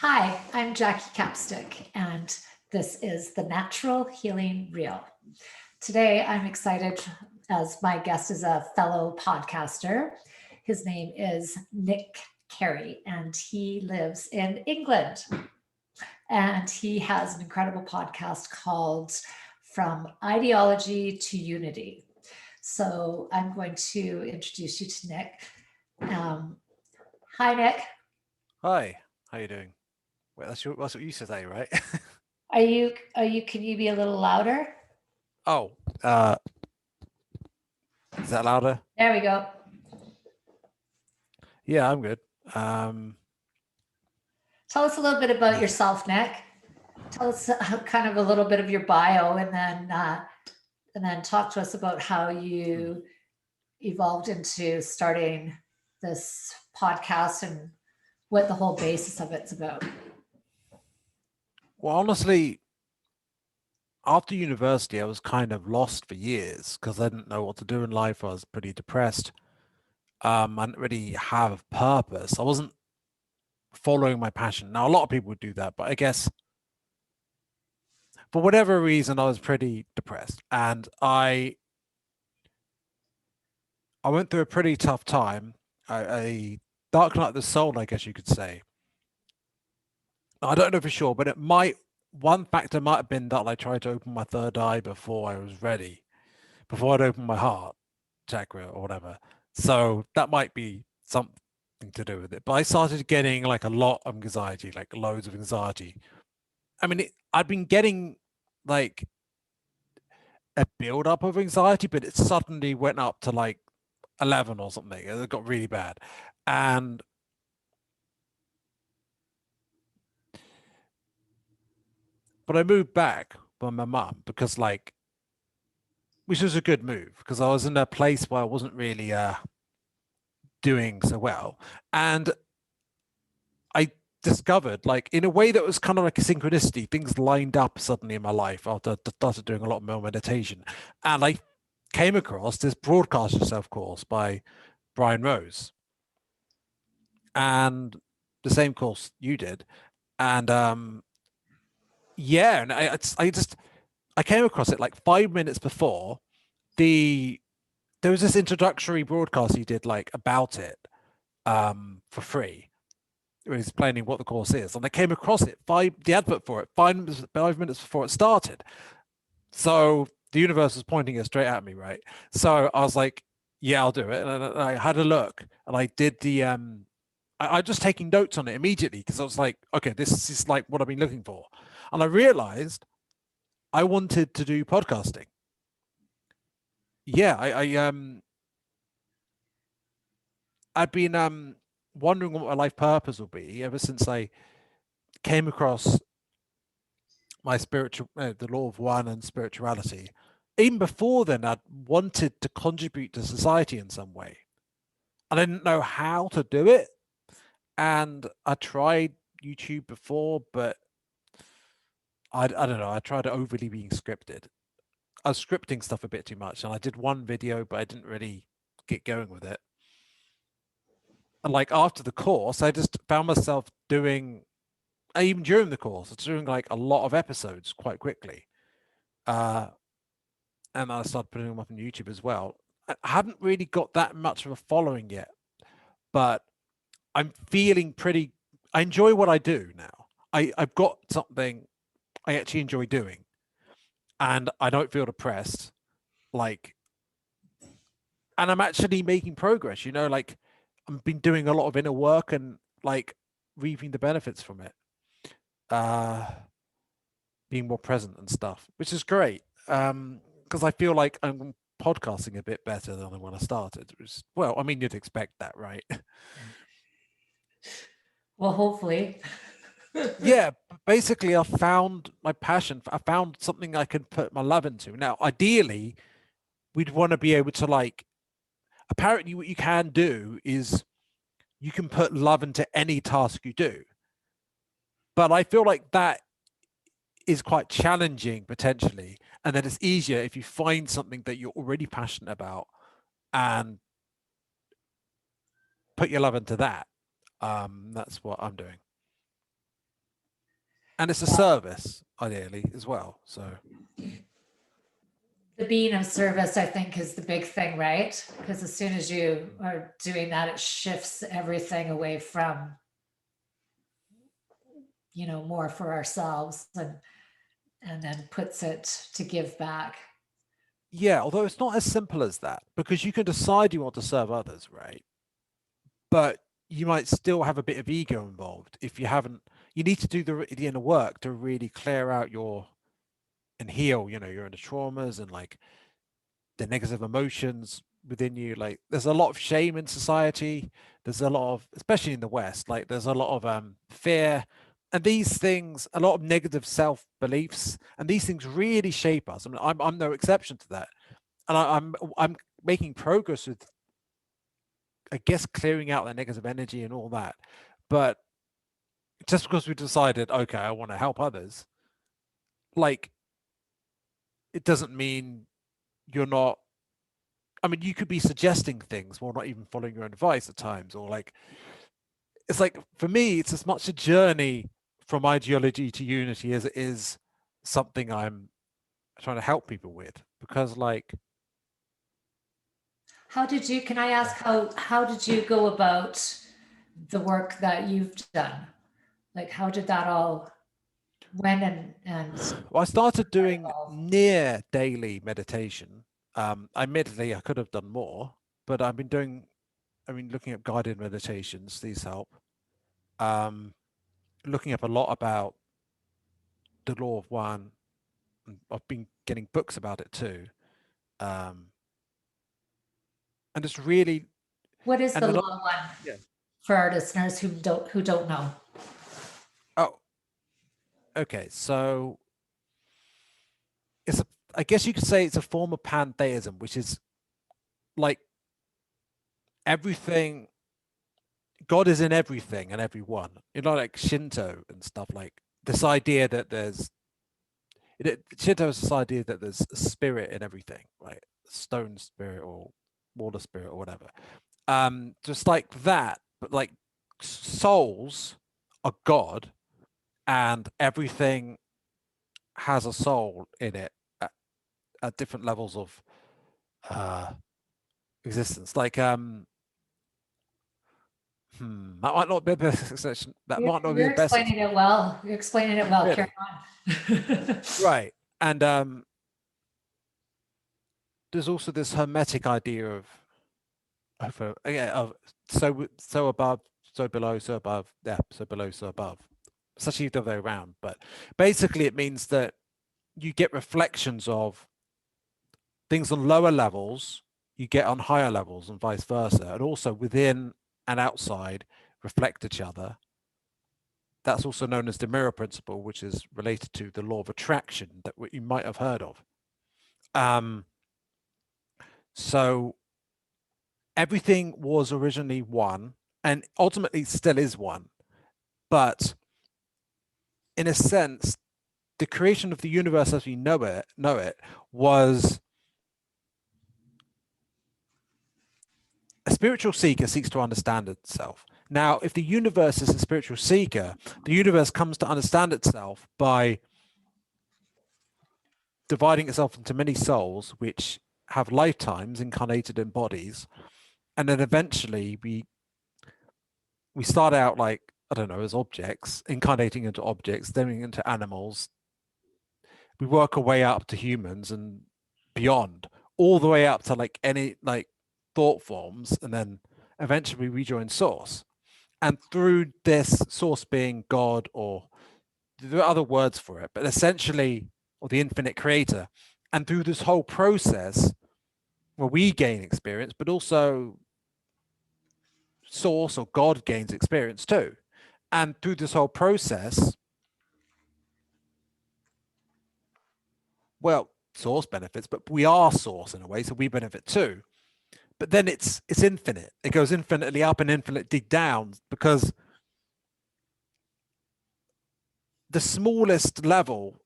Hi, I'm Jackie Capstick, and this is the Natural Healing Reel. Today, I'm excited as my guest is a fellow podcaster. His name is Nick Carey, and he lives in England. And he has an incredible podcast called From Ideology to Unity. So I'm going to introduce you to Nick. Hi, Nick. Hi, how you doing? Wait, that's what you say, right? Can you be a little louder? Oh, uh, is that louder? There we go. Yeah, I'm good. Um, Tell us a little bit about yeah. yourself, Nick. Tell us kind of a little bit of your bio, and then talk to us about how Hmm. you evolved into starting this podcast and what the whole basis of it's about. Well, honestly, after university, I was kind of lost for years because I didn't know what to do in life. I was pretty depressed. I didn't really have a purpose. I wasn't following my passion. Now, a lot of people would do that, but I guess for whatever reason, I was pretty depressed, and I went through a pretty tough time, a dark night of the soul, I guess you could say. I don't know for sure, but one factor might have been that I tried to open my third eye before I was ready, before I'd opened my heart chakra or whatever. So that might be something to do with it. But I started getting like a lot of anxiety, like loads of anxiety. I mean, I'd been getting like a build up of anxiety, but it suddenly went up to like 11 or something. It got really bad. And but I moved back with my mum because like which was a good move because I was in a place where I wasn't really doing so well. And I discovered, like, in a way that was kind of like a synchronicity, things lined up suddenly in my life after I started doing a lot more meditation. And I came across this broadcast yourself course by Brian Rose and the same course you did. And yeah, and I came across it like 5 minutes before the there was this introductory broadcast he did like about it for free. He was explaining what the course is, and I came across it the advert for it 5 minutes before it started. So the universe was pointing it straight at me, right? So I was like, "Yeah, I'll do it." And I had a look, and I did the. I just taking notes on it immediately because I was like, "Okay, this is like what I've been looking for," and I realized I wanted to do podcasting. Yeah, I've been wondering what my life purpose will be ever since I came across my spiritual, the law of one and spirituality. Even before then, I'd wanted to contribute to society in some way. I didn't know how to do it. And I tried YouTube before, but I don't know. I tried overly being scripted. I was scripting stuff a bit too much. And I did one video, but I didn't really get going with it. And like after the course, I just found myself doing, even during the course, I was doing like a lot of episodes quite quickly. Uh, and I started putting them up on YouTube as well. I haven't really got that much of a following yet, but I'm feeling pretty. I enjoy what I do now. I've got something I actually enjoy doing, and I don't feel depressed. Like, and I'm actually making progress. Like I've been doing a lot of inner work and like reaping the benefits from it. Uh, being more present and stuff, which is great. Because I feel like I'm podcasting a bit better than when I started. Which, well, I mean, you'd expect that, right? Well, hopefully. Yeah, basically, I found my passion. I found something I can put my love into. Now, ideally, we'd want to be able to like. Apparently, what you can do is you can put love into any task you do. But I feel like that is quite challenging potentially, and then it's easier if you find something that you're already passionate about and put your love into that. That's what I'm doing. And it's a service, ideally, as well. So The being of service, I think, is the big thing, right? Because as soon as you are doing that, it shifts everything away from, more for ourselves and then puts it to give back. yeah, although it's not as simple as that, because you can decide you want to serve others, right? But you might still have a bit of ego involved if you haven't. You need to do the inner work to really clear out and heal, your inner traumas and like the negative emotions within you. Like there's a lot of shame in society. There's a lot of, especially in the West, like there's a lot of fear, and these things, a lot of negative self beliefs, and these things really shape us. I mean, I'm no exception to that, and I'm making progress with, I guess, clearing out that negative energy and all that. But just because we decided, okay, I want to help others, like it doesn't mean you're not. I mean, you could be suggesting things while not even following your own advice at times, or like it's like for me, it's as much a journey from ideology to unity as it is something I'm trying to help people with. Because like, Can I ask how did you go about the work that you've done? Like, how did that all, when and well, I started doing evolve? near daily meditation. Admittedly, I could have done more, but looking at guided meditations. These help. Um, Looking up a lot about the law of one. I've been getting books about it too. Um, and it's really, What is and the a lot, law one yeah. for our listeners who don't know? Oh, okay. So I guess you could say it's a form of pantheism, which is like everything. God is in everything and everyone. Like Shinto and stuff. Like this idea that Shinto is this idea that there's a spirit in everything, right? Stone spirit or water spirit or whatever. Just like that, but like souls are God, and everything has a soul in it at different levels of uh, existence. Like that might not be the best expression. That You're, might not be the you're best. explaining it well. You're explaining it well. Carry Really, on. right? And there's also this hermetic idea of so above, so below, so above, yeah, so below, so above. It's actually the other way around, but basically it means that you get reflections of things on lower levels, you get on higher levels, and vice versa, and also within and outside reflect each other. That's also known as the mirror principle, which is related to the law of attraction that you might have heard of. Um, so everything was originally one, and ultimately still is one. But in a sense, the creation of the universe as we know it was a spiritual seeker seeks to understand itself. Now, if the universe is a spiritual seeker, the universe comes to understand itself by dividing itself into many souls, which have lifetimes incarnated in bodies, and then eventually we start out like, I don't know, as objects, incarnating into objects, then into animals. We work our way up to humans and beyond, all the way up to like any like thought forms, and then eventually we rejoin source. And through this source being God, or there are other words for it, but essentially, or the infinite creator, and through this whole process where we gain experience, but also source or God gains experience too. And through this whole process, well, source benefits, but we are source in a way, so we benefit too. But then it's infinite. It goes infinitely up and infinitely down, because the smallest level,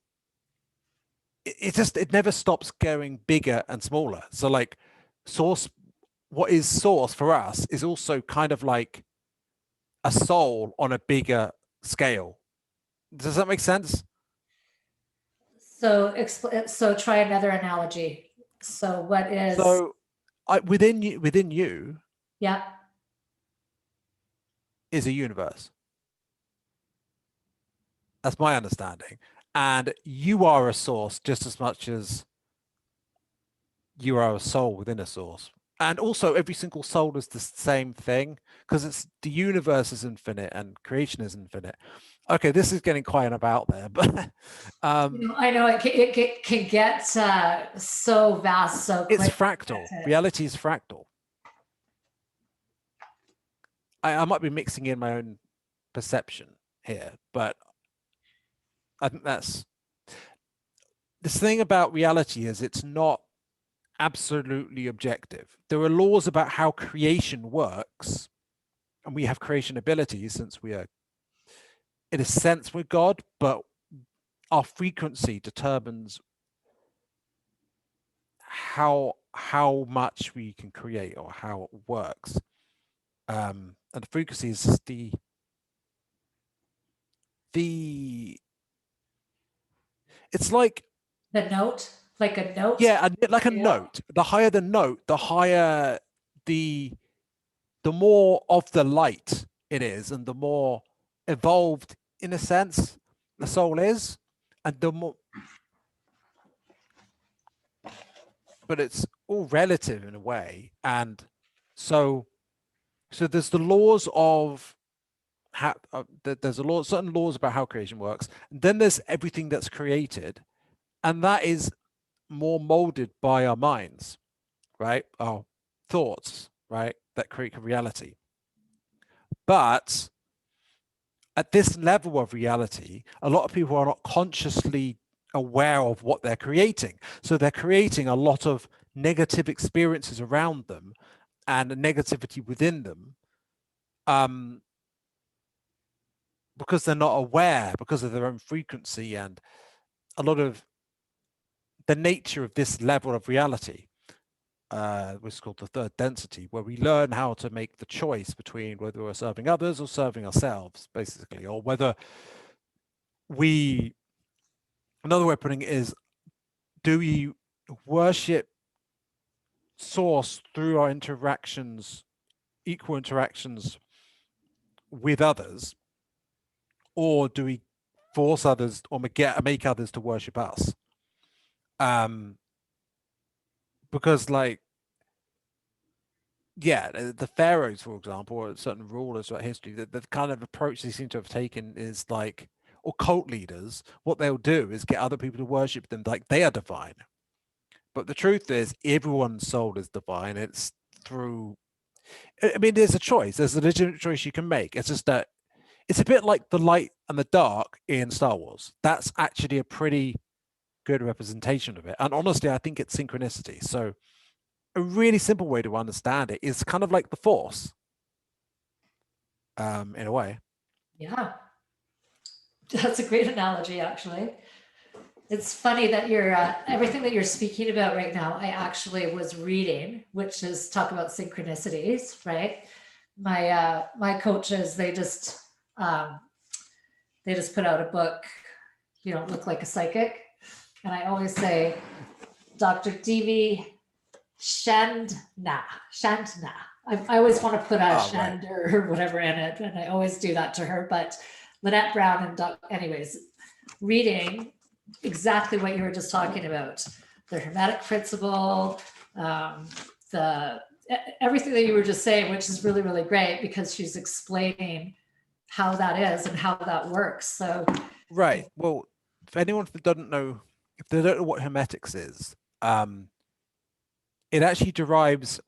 it never stops going bigger and smaller. So like source, what is source for us is also kind of like a soul on a bigger scale. Does that make sense? So try another analogy. So what is, So within you yeah, is a universe. That's my understanding. And you are a source just as much as you are a soul within a source. And also every single soul is the same thing because it's the universe is infinite and creation is infinite. Okay, this is getting quite about there, but I know can get so vast so it's quick. fractal. Reality is fractal. I might be mixing in my own perception here, but I think that's this thing about reality is it's not absolutely objective. There are laws about how creation works, and we have creation abilities since we are, in a sense, we're God, but our frequency determines how much we can create or how it works. And the frequency is just the it's The note, like a note. yeah, like a Yeah. note. The higher the note, the higher the the more of the light it is, and the more evolved, in a sense, the soul is, and the more. But it's all relative in a way, and so there's the laws of how there's a law, certain laws about how creation works, and then there's everything that's created, and that is more molded by our minds, right? Our thoughts, right, that create reality. But at this level of reality, a lot of people are not consciously aware of what they're creating. So they're creating a lot of negative experiences around them and negativity within them, um, because they're not aware, because of their own frequency and a lot of the nature of this level of reality, which is called the third density, where we learn how to make the choice between whether we're serving others or serving ourselves, basically, or whether we, another way of putting it is, do we worship source through our interactions, equal interactions with others, or do we force others or make others to worship us? Um, because like, yeah, the pharaohs, for example, or certain rulers throughout history, the kind of approach they seem to have taken is like, or cult leaders, what they'll do is get other people to worship them like they are divine. But the truth is, everyone's soul is divine. It's through, I mean, there's a choice. There's a legitimate choice you can make. It's just that it's a bit like the light and the dark in Star Wars. That's actually a pretty good representation of it. And honestly, I think it's synchronicity. So a really simple way to understand it is kind of like the Force, in a way. Yeah, that's a great analogy, actually. It's funny that you're everything that you're speaking about right now. I actually was reading, which is talk about synchronicities, right? My coaches, um, they just put out a book. You don't look like a psychic, and I always say, Dr. Devi Shandna, Shandna. I always want to put a Oh, right. Shand or whatever in it, and I always do that to her. But Lynette Brown and anyways, reading exactly what you were just talking about, the Hermetic principle, um, the everything that you were just saying, which is really, really great because she's explaining how that is and how that works. So, Right. Well, for anyone that doesn't know, if they don't know what hermetics is, it actually derives,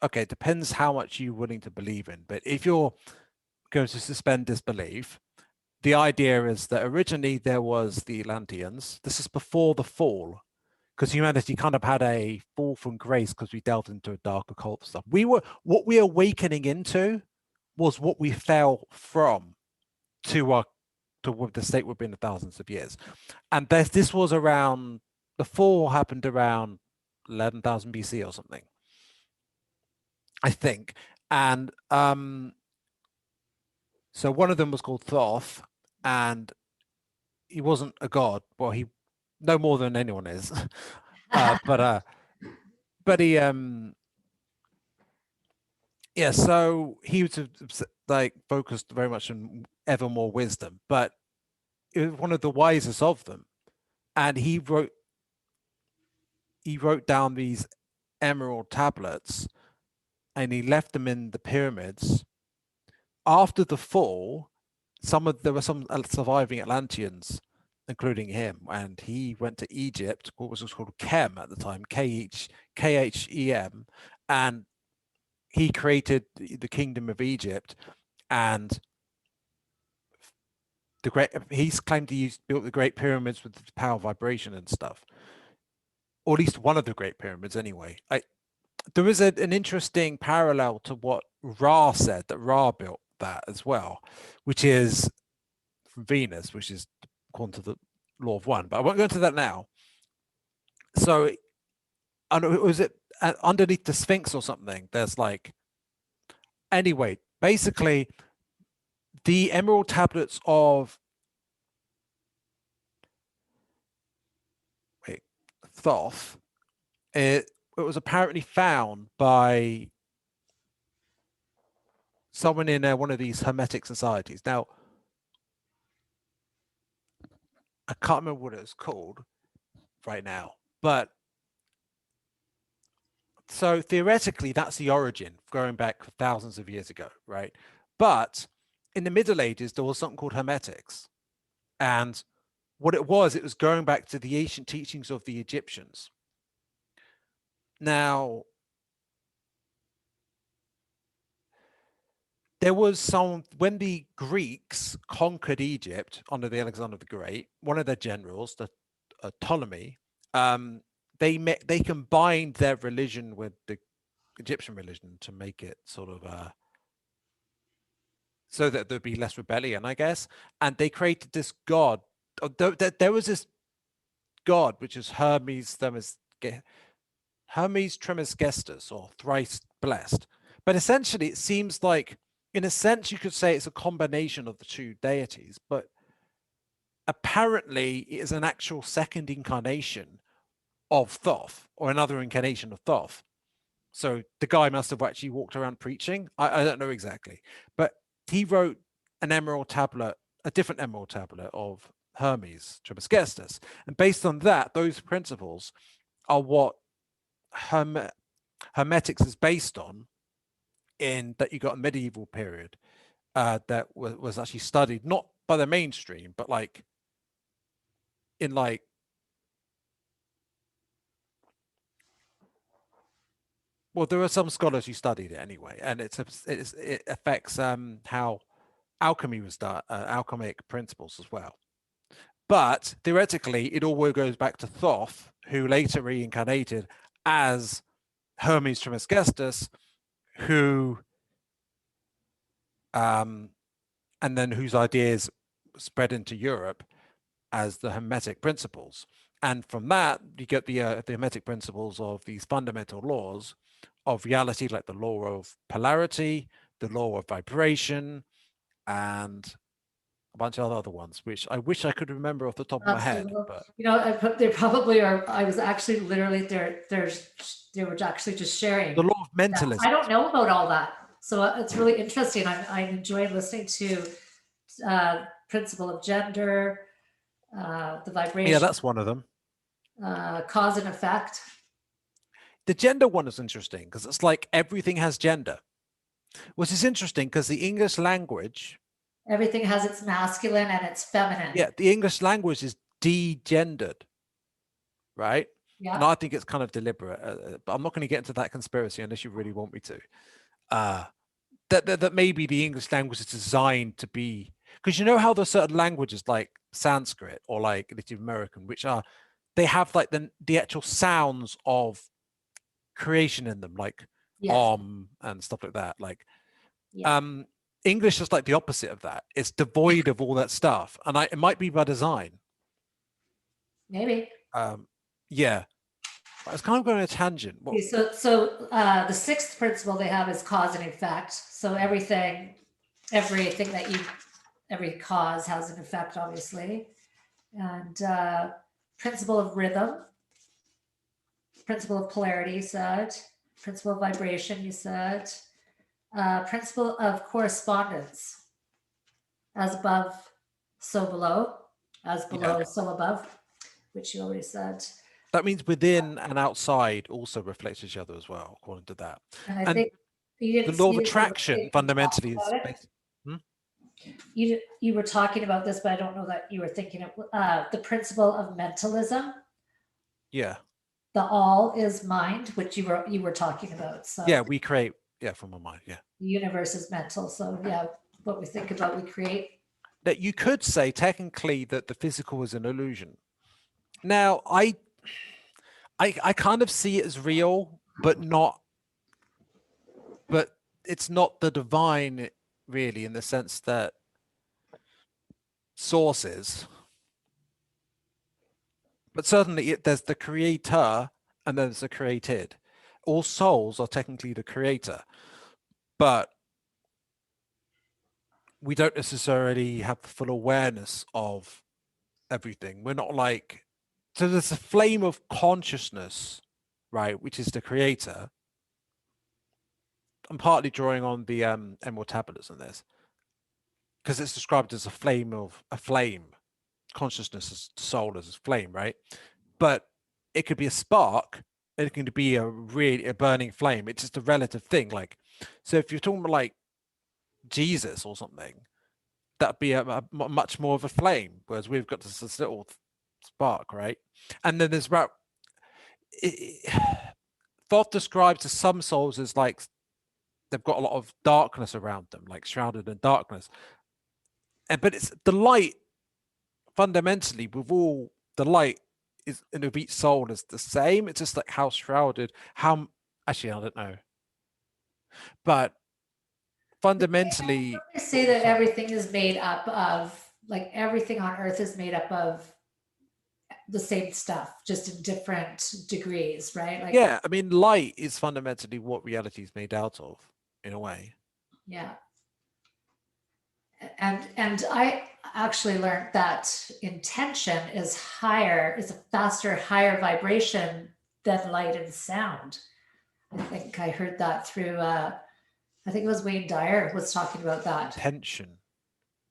okay, it depends how much you're willing to believe in. But if you're going to suspend disbelief, the idea is that originally there was the Atlanteans. This is before the fall, because humanity kind of had a fall from grace because we delved into a dark occult stuff. What we awakening into was what we fell from to our to the state we've been in thousands of years. And this was around, the fall happened around 11,000 BC or something, I think. And so one of them was called Thoth, and he wasn't a god. Well, he no more than anyone is. But he yeah, so he was like focused very much on ever more wisdom, but it was one of the wisest of them. And he wrote down these emerald tablets and he left them in the pyramids. After the fall, there were some surviving Atlanteans, including him, and he went to Egypt, what was called Kem at the time, Khem, and he created the kingdom of Egypt. And he's claimed he built the Great Pyramids with the power of vibration and stuff, or at least one of the Great Pyramids anyway. There is an interesting parallel to what Ra said, that Ra built that as well, which is from Venus, which is according to the law of one, but I won't go into that now. So, was it underneath the Sphinx or something? There's like, anyway, basically, the emerald tablets of Thoth, it was apparently found by someone in one of these Hermetic societies. Now, I can't remember what it was called right now, but so theoretically, that's the origin, going back thousands of years ago, right? But in the Middle Ages, there was something called Hermetics. And what it was going back to the ancient teachings of the Egyptians. Now, there was when the Greeks conquered Egypt under the Alexander the Great, one of their generals, the Ptolemy, they combined their religion with the Egyptian religion to make it sort of so that there'd be less rebellion, I guess. And they created this god. There was this god, which is Hermes Trismegistus, or thrice blessed. But essentially, it seems like, in a sense, you could say it's a combination of the two deities, but apparently it is an actual second incarnation of Thoth, or another incarnation of Thoth. So the guy must have actually walked around preaching. I don't know exactly, but he wrote an emerald tablet, a different emerald tablet of Hermes Trismegistus, and based on that, those principles are what Hermetics is based on. In that, you got a medieval period that was actually studied not by the mainstream, but like in like well, there are some scholars who studied it anyway, and it affects how alchemy was done, alchemic principles as well. But theoretically, it all goes back to Thoth, who later reincarnated as Hermes Trismegistus, who and then whose ideas spread into Europe as the Hermetic principles. And from that, you get the Hermetic principles of these fundamental laws of reality, like the law of polarity, the law of vibration, and a bunch of other ones, which I wish I could remember off the top of my head. But they probably are. I was actually literally they were actually just sharing the law of mentalism. I don't know about all that, so it's really interesting. I enjoy listening to principle of gender, the vibration. Yeah, that's one of them. Cause and effect. The gender one is interesting because it's like everything has gender, which is interesting because the English language, everything has its masculine and its feminine. Yeah, the English language is degendered, right? Yeah. And I think it's kind of deliberate, but I'm not going to get into that conspiracy unless you really want me to. That maybe the English language is designed to be, because you know how there's certain languages like Sanskrit or like Native American, which they have like the actual sounds of creation in them, like and stuff like that. Like English is like the opposite of that. It's devoid of all that stuff, and it might be by design. Maybe. Yeah. I was kind of going on a tangent. Okay, so the sixth principle they have is cause and effect. So every cause has an effect, obviously. And principle of rhythm, principle of polarity, you said, principle of vibration, you said, principle of correspondence, as above, so below, as Yeah. below, so above, which you already said. That means within and outside also reflects each other as well, according to that. And I And think you the didn't law of see it in the attraction when you talked fundamentally is about it. based. Hmm? You were talking about this, but I don't know that you were thinking of the principle of mentalism. Yeah. The all is mind, which you were talking about. Yeah, So we create, yeah, from our mind. Yeah. the universe is mental. So yeah, what we think about, we create. That you could say technically that the physical is an illusion. Now, I kind of see it as real, but it's not the divine really, in the sense that sources, but certainly there's the creator and there's the created. All souls are technically the creator, but we don't necessarily have the full awareness of everything. We're not like, so there's a flame of consciousness, right, which is the creator. I'm partly drawing on the Emerald Tablets in this because it's described as a flame. Consciousness as soul as a flame, right? But it could be a spark, it can be a burning flame. It's just a relative thing. Like, so if you're talking about like Jesus or something, that'd be a much more of a flame, whereas we've got this little spark, right? And then there's about Thoth describes to some souls as like they've got a lot of darkness around them, like shrouded in darkness. And but it's the light fundamentally with all the light is in of each soul is the same. It's just like how shrouded, how actually I don't know. But fundamentally, They say that everything is made up of, like everything on earth is made up of the same stuff, just in different degrees, right? Like, yeah, I mean, light is fundamentally what reality is made out of, in a way. yeah. And I actually learned that intention is a faster, higher vibration than light and sound. I think I heard that through I think it was Wayne Dyer was talking about that. Intention.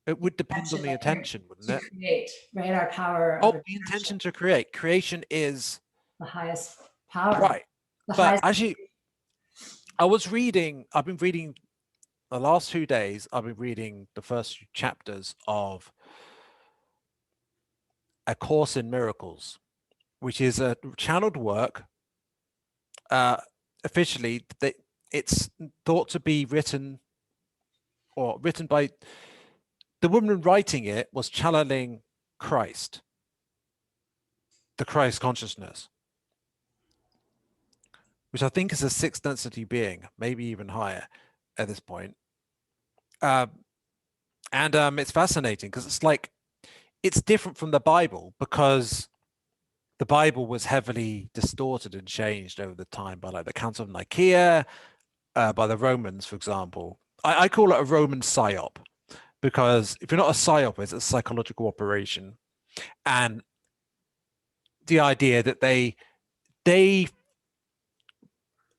It would depend on Intention, the intention, wouldn't to it? create, right? Our power of Oh, the intention, intention to create. Creation is the highest power, right. the But highest. actually, I've been reading the last 2 days, I've been reading the first few chapters of A Course in Miracles, which is a channeled work. Officially, it's thought to be written by the woman writing it was channeling Christ, the Christ consciousness, which I think is a sixth density being, maybe even higher at this point. And it's fascinating because it's like it's different from the Bible because the Bible was heavily distorted and changed over the time by like the Council of Nicaea, by the Romans, for example. I call it a Roman psyop because if you're not a psyop, it's a psychological operation, and the idea that they they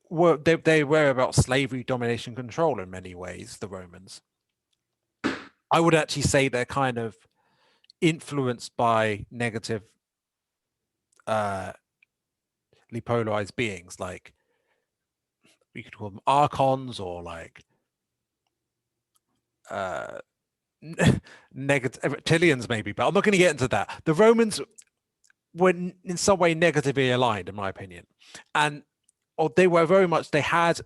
were about slavery, domination, control in many ways. The Romans, I would actually say, they're kind of influenced by negative, polarized beings, like we could call them archons or like uh negative reptilians maybe, but I'm not going to get into that. The Romans were in some way negatively aligned, in my opinion, and or they were very much, they had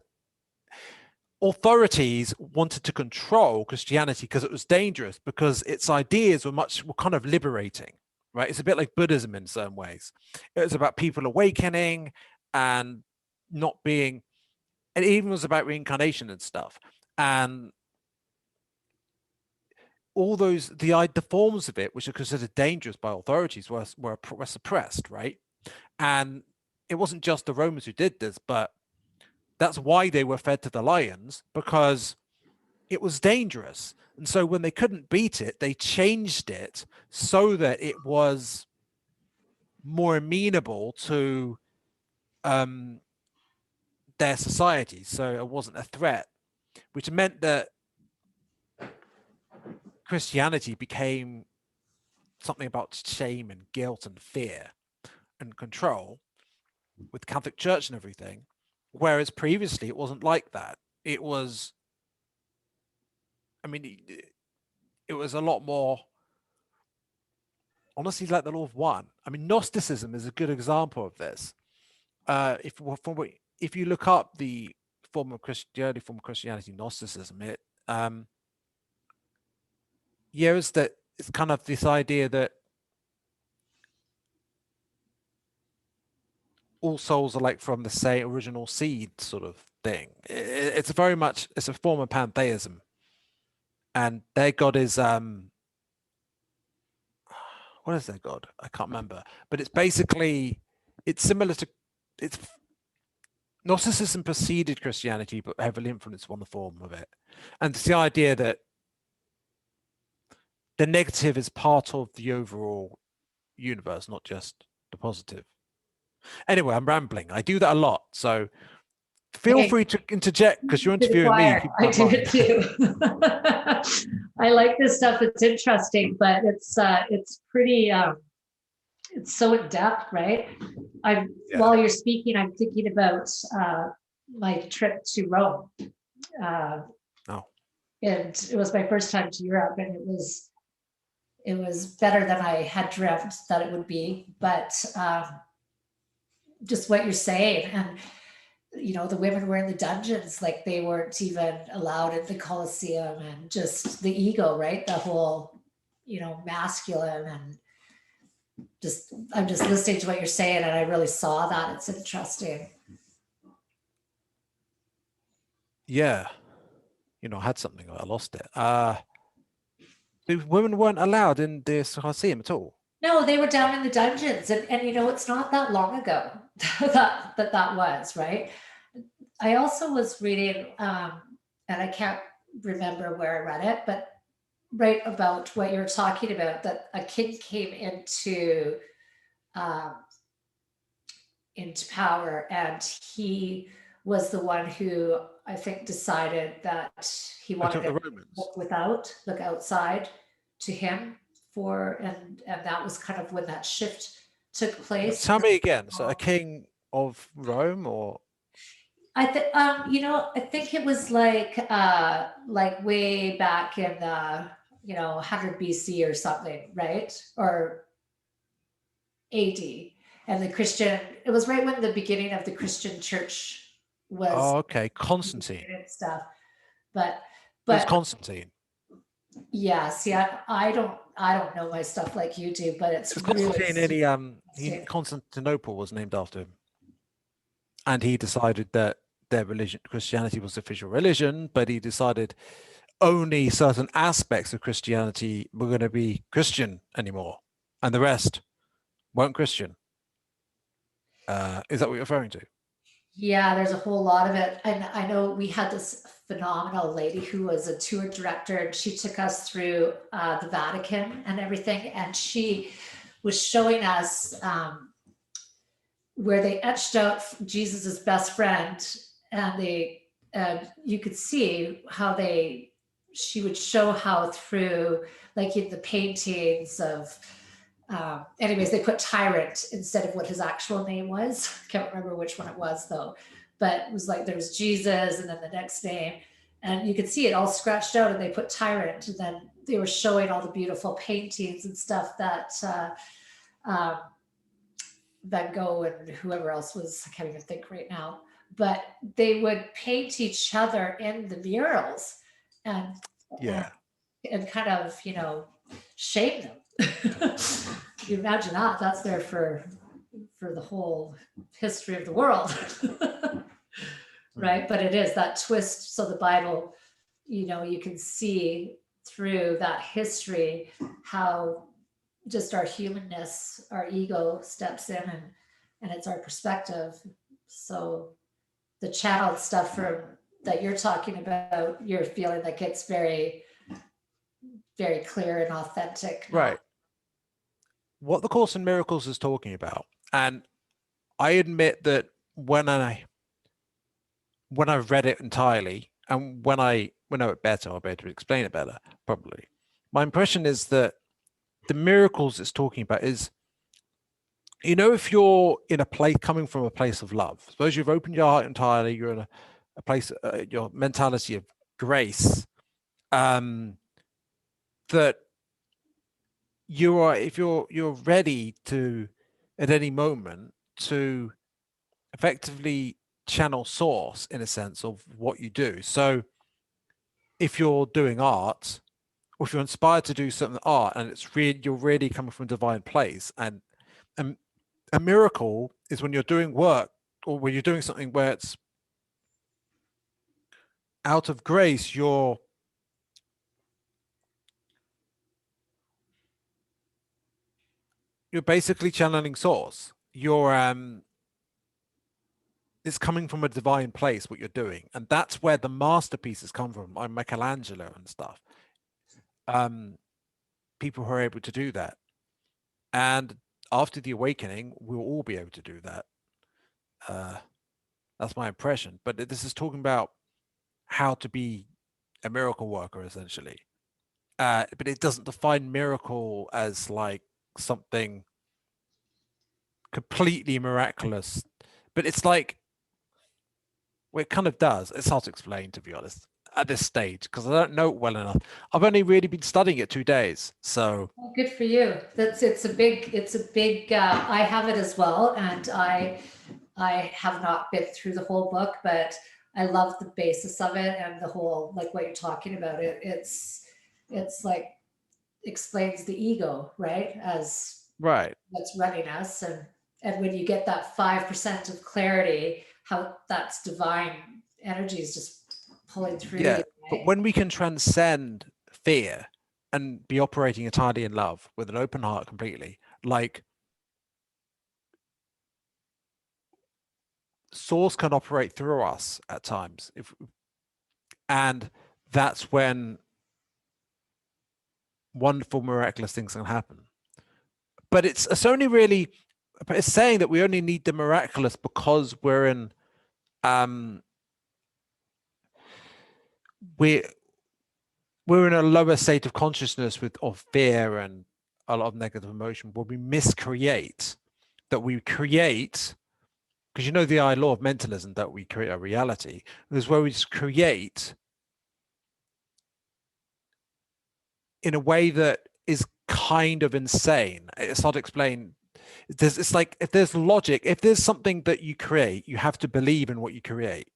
authorities wanted to control Christianity because it was dangerous, because its ideas were kind of liberating, right? It's a bit like Buddhism in some ways. It was about people awakening and not being, and it even was about reincarnation and stuff. And all those the forms of it which are considered dangerous by authorities were suppressed, right? And it wasn't just the Romans who did this, but that's why they were fed to the lions, because it was dangerous. And so when they couldn't beat it, they changed it so that it was more amenable to their society. So it wasn't a threat, which meant that Christianity became something about shame and guilt and fear and control with Catholic Church and everything. Whereas previously it wasn't like that. It was, I mean, it was a lot more honestly like the law of one. I mean, Gnosticism is a good example of this. If you look up the early form of Christianity, Gnosticism, it's kind of this idea that all souls are like from the same original seed sort of thing. It's a form of pantheism, and their god is what is their god? I can't remember, but it's similar to it's Gnosticism preceded Christianity, but heavily influenced one form of it, and it's the idea that the negative is part of the overall universe, not just the positive. Anyway, I'm rambling. I do that a lot, so feel Hey, free to interject because you're to the interviewing me. choir. People I don't do mind. it too. I like this stuff. It's interesting, but it's pretty it's so in depth, right? Yeah. While you're speaking, I'm thinking about my trip to Rome. Uh, Oh. and it was my first time to Europe, and it was better than I had dreamt that it would be. But just what you're saying, and the women were in the dungeons, like they weren't even allowed in the Colosseum, and just the ego, right? The whole, masculine, and I'm just listening to what you're saying, and I really saw that. It's interesting. Yeah. I had something, I lost it. The women weren't allowed in the Colosseum at all. No, they were down in the dungeons, and it's not that long ago that was right. I also was reading, and I can't remember where I read it, but right about what you're talking about, that a king came um, into power, and he was the one who I think decided that he I wanted took to the Romans. look outside to him and that was kind of when that shift took place. Tell me again. So a king of Rome, or I think it was like way back in 100 BC or something, right? Or AD. And it was right when the beginning of the Christian church was okay, Constantine. and stuff. But It was but Constantine. yeah, see, I don't know my stuff like you do, but It it's was really Constantine, and Constantinople was named after him, and he decided that their religion, Christianity, was the official religion, but he decided only certain aspects of Christianity were going to be Christian anymore, and the rest weren't Christian. Is that what you're referring to? Yeah, there's a whole lot of it. And I know we had this phenomenal lady who was a tour director, and she took us through the Vatican and everything. And she was showing us where they etched out Jesus's best friend, and you could see how she would show how through, like in the paintings of, anyways, they put tyrant instead of what his actual name was. I can't remember which one it was though, but it was like there was Jesus and then the next name, and you could see it all scratched out, and they put tyrant, and then they were showing all the beautiful paintings and stuff that um, Van Gogh and whoever else was, I can't even think right now, but they would paint each other in the murals, and Yeah. and kind of, shame them. You imagine that that's there for the whole history of the world. Right? But it is that twist. So the Bible, you can see through that history how just our humanness, our ego steps in, and it's our perspective. So the channeled stuff from that you're talking about, you're feeling like it's very, very clear and authentic, Right. not What the Course in Miracles is talking about, and I admit that when I've read it entirely, and when I know it better, I'll be able to explain it better, probably. My impression is that the miracles it's talking about is, if you're in a place, coming from a place of love, suppose you've opened your heart entirely, you're in a place, your mentality of grace, that if you're ready to, at any moment, to effectively channel source in a sense of what you do. So if you're doing art, or if you're inspired to do something art, and you're really coming from a divine place, and a miracle is when you're doing work, or when you're doing something where it's out of grace, you're basically channeling source. It's coming from a divine place, what you're doing, and that's where the masterpieces come from, like Michelangelo and stuff. People who are able to do that, and after the awakening, we'll all be able to do that. That's my impression. But this is talking about how to be a miracle worker, essentially. But it doesn't define miracle as like something completely miraculous. But it's like, well, it kind of does. It's hard to explain, to be honest, at this stage, because I don't know it well enough. I've only really been studying it 2 days, so. well, good for you. It's a big. I have it as well, and I have not been through the whole book, but I love the basis of it and the whole, like what you're talking about. It's like explains the ego, right, as Right. what's running us, and when you get that 5% of clarity, how that's divine energy is just pulling through Yeah, you, but right? when we can transcend fear and be operating entirely in love with an open heart completely, like source can operate through us at times, and that's when wonderful, miraculous things can happen. But it's only really, but it's saying that we only need the miraculous because we're in we're we're in a lower state of consciousness of fear and a lot of negative emotion, where we miscreate, that we create, because the law of mentalism, that we create a reality, is where we just create in a way that is kind of insane. It's hard to explain. It's like, if there's logic, if there's something that you create, you have to believe in what you create.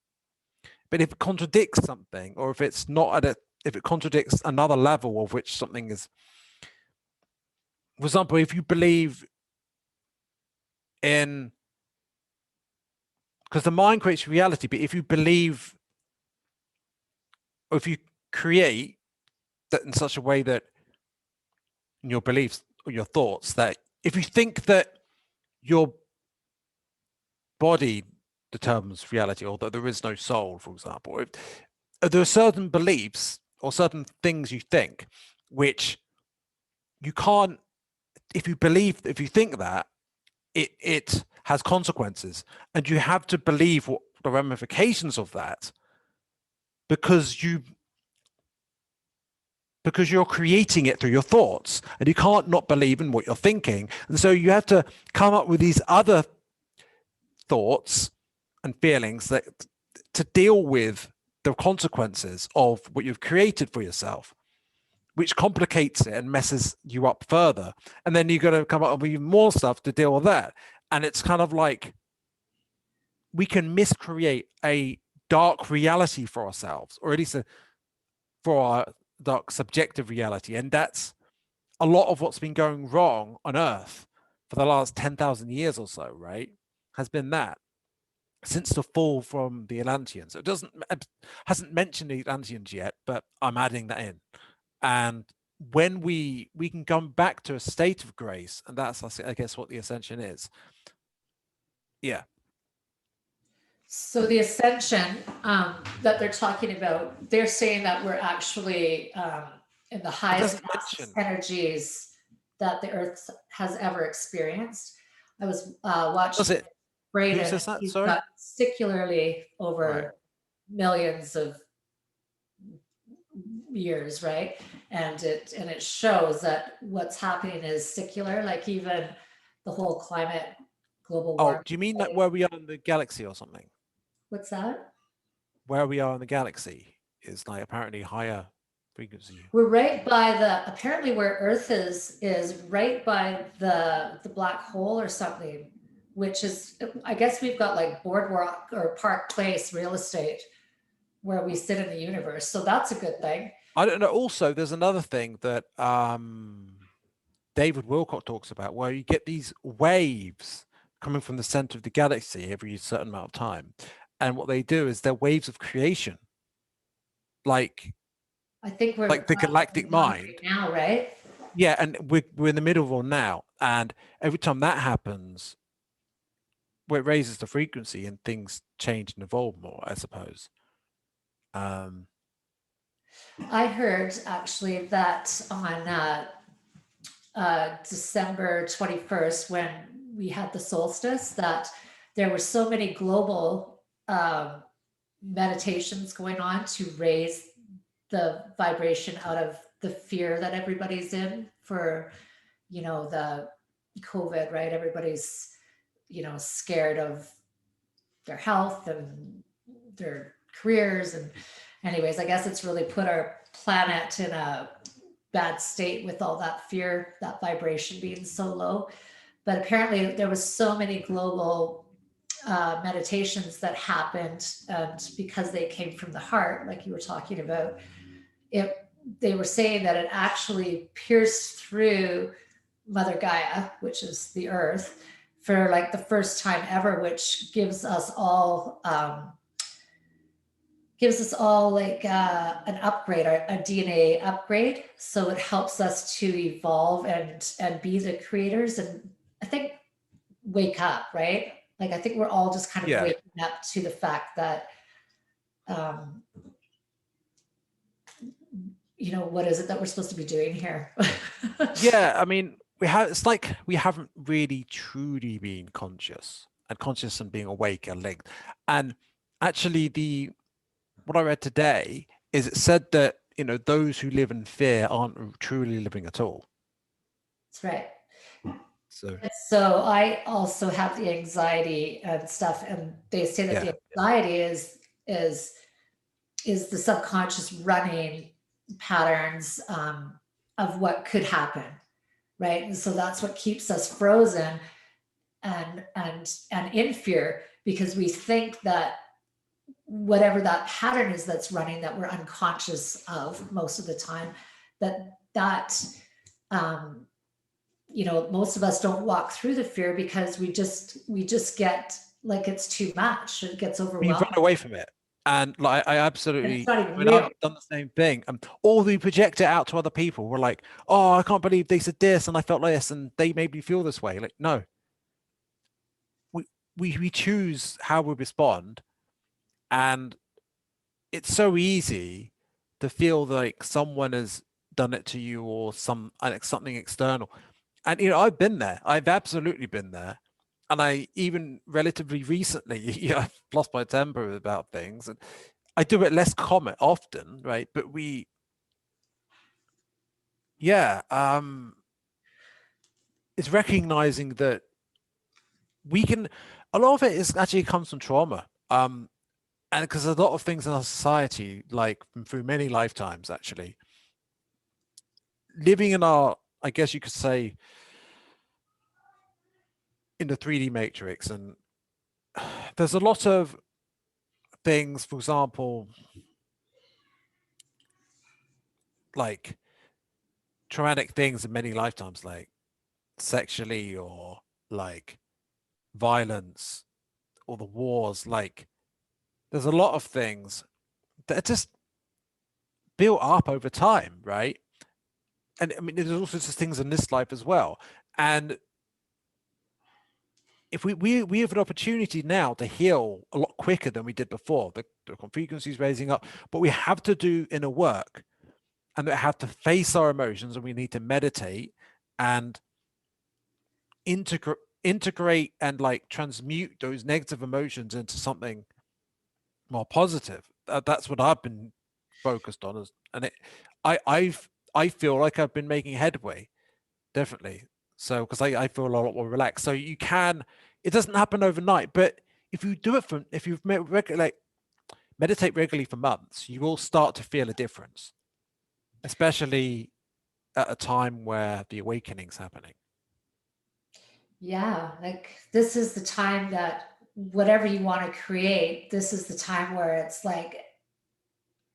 But if it contradicts something, or if it's not if it contradicts another level of which something is, for example, if you believe in, because the mind creates reality, but if you believe, or if you create that in such a way that in your beliefs or your thoughts, that if you think that your body determines reality, or that there is no soul, for example, there are certain beliefs or certain things you think which you can't, if you think that, it has consequences, and you have to believe what the ramifications of that, because you're creating it through your thoughts, and you can't not believe in what you're thinking. And so you have to come up with these other thoughts and feelings that to deal with the consequences of what you've created for yourself, which complicates it and messes you up further. And then you've got to come up with even more stuff to deal with that. And it's kind of like, we can miscreate a dark reality for ourselves, or at least for our dark subjective reality. And that's a lot of what's been going wrong on Earth for the last 10,000 years or so, right? Has been that, since the fall from the Atlanteans. It hasn't mentioned the Atlanteans yet, but I'm adding that in. And when we can come back to a state of grace, and that's, I guess, what the ascension is. Yeah. So the ascension that they're talking about, they're saying that we're actually in the It highest doesn't mention. energies that the Earth has ever experienced. I was Does watching it? Who Braden. says that? He's Sorry. got secularly Right. over millions of years, right? And it shows that what's happening is secular, like even the whole climate, global Oh, warming. do you mean like where we are in the galaxy or something? What's that? Where we are in the galaxy is like apparently higher frequency. We're right by the, apparently where Earth is right by the black hole or something, which is, I guess we've got like boardwalk or Park Place real estate where we sit in the universe. So that's a good thing. I don't know. Also, there's another thing that David Wilcott talks about where you get these waves coming from the center of the galaxy every certain amount of time. And what they do is they're waves of creation, like I think we're like the galactic on right mind. now, right? Yeah, and we're in the middle of one now. And every time that happens, well, it raises the frequency and things change and evolve more, I suppose. Um, I heard actually that on December 21st, when we had the solstice, that there were so many global meditations going on to raise the vibration out of the fear that everybody's in for, the COVID, right? Everybody's, scared of their health and their careers. And, anyways, I guess it's really put our planet in a bad state with all that fear, that vibration being so low. But apparently, there was so many global meditations that happened, and because they came from the heart, like you were talking about, it they were saying that it actually pierced through Mother Gaia, which is the Earth, for like the first time ever, which gives us all like an upgrade, a DNA upgrade. So it helps us to evolve and be the creators, and I think wake up, right? Like I think we're all just kind of yeah, waking up to the fact that, um, what is it that we're supposed to be doing here? yeah. I mean, we have. It's like we haven't really truly been conscious, and conscious and being awake are linked. And actually, the what I read today is it said that those who live in fear aren't truly living at all. That's right. So So I also have the anxiety and stuff, and they say that yeah, the anxiety is is the subconscious running patterns of what could happen, right? And so that's what keeps us frozen and in fear, because we think that whatever that pattern is that's running, that we're unconscious of most of the time, that um, most of us don't walk through the fear because we just get like it's too much. It gets we run overwhelming, away from it. And like I and it's absolutely, not even I mean, I've real. done the same thing. Or we project it out to other people. We're like, oh, I can't believe they said this and I felt like this and they made me feel this way. Like, no, we we choose how we respond, and it's so easy to feel like someone has done it to you or like something external. And I've been there. I've absolutely been there. And I even relatively recently, I've lost my temper about things, and I do it less common often, right? But yeah, it's recognizing that we can. A lot of it is actually comes from trauma, and because a lot of things in our society, like through many lifetimes, actually living in I guess you could say, in the 3D matrix, and there's a lot of things, for example, like traumatic things in many lifetimes, like sexually or like violence or the wars. Like there's a lot of things that are just built up over time, right? And I mean, there's also just things in this life as well. And if we have an opportunity now to heal a lot quicker than we did before. The frequencies raising up, but we have to do inner work, and we have to face our emotions, and we need to meditate and integrate and like transmute those negative emotions into something more positive. That's what I've been focused on, and I feel like I've been making headway, definitely. So because I feel a lot more relaxed. So you can, it doesn't happen overnight, but if you do it from, if you've like meditate regularly for months, you will start to feel a difference, especially at a time where the awakening's happening. Yeah, like this is the time that whatever you want to create, this is the time where it's like,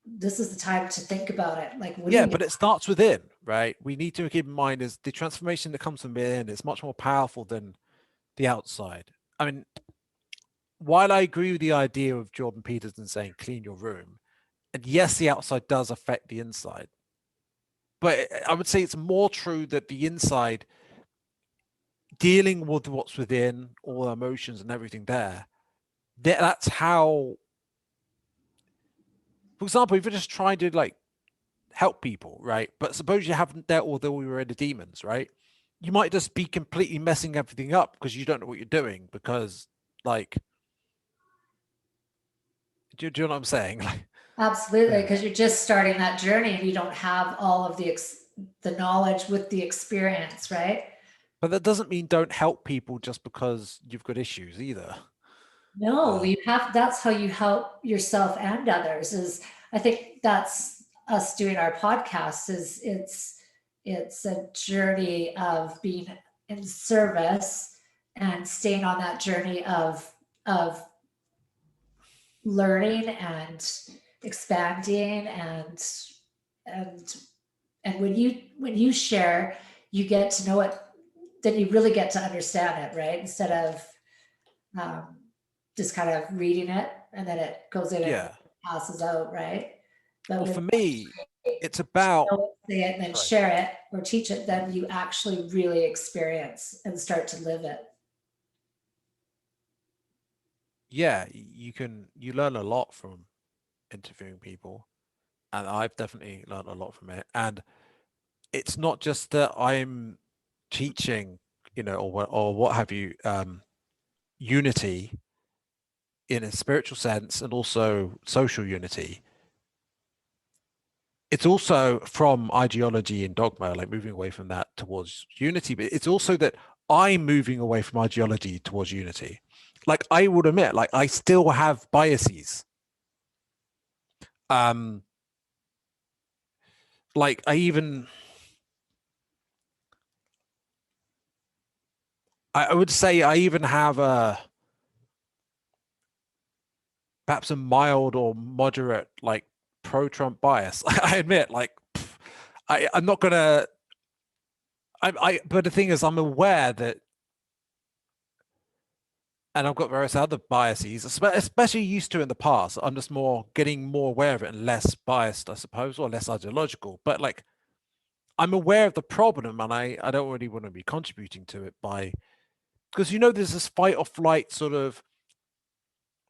this is the time to think about it. Like, what do Yeah, you but it starts within, right? We need to keep in mind is the transformation that comes from within is much more powerful than the outside. I mean, while I agree with the idea of Jordan Peterson saying clean your room, and yes, the outside does affect the inside, but I would say it's more true that the inside, dealing with what's within, all the emotions and everything there, that's how, for example, if you're just trying to like help people, right? But suppose you haven't dealt with all your inner demons, right? You might just be completely messing everything up because you don't know what you're doing. Because, like, do you know what I'm saying? Like, absolutely, yeah. because you're just starting that journey and you don't have all of the knowledge with the experience, right? But that doesn't mean don't help people just because you've got issues either. No, Uh, you have, that's how you help yourself and others. Is, I think that's us doing our podcast, is it's a journey of being in service and staying on that journey of learning and expanding and and when you share, you get to know it, then you really get to understand it, right? Instead of um, just kind of reading it and then it goes in and yeah. passes out, right? But Well, when for me, you it's about, know it, say it, and then sorry. share it or teach it, then you actually really experience and start to live it. Yeah, you learn a lot from interviewing people, and I've definitely learned a lot from it. And it's not just that I'm teaching, or what have you, unity in a spiritual sense and also social unity. It's also from ideology and dogma, like moving away from that towards unity, but it's also that I'm moving away from ideology towards unity. Like I would admit, like I still have biases. Um, like I would say I even have a perhaps a mild or moderate like pro-Trump bias. I admit, like I'm not gonna. But the thing is, I'm aware that, and I've got various other biases, especially used to in the past. I'm just more getting more aware of it and less biased, I suppose, or less ideological. But like, I'm aware of the problem, and I don't really want to be contributing to it by, because there's this fight or flight sort of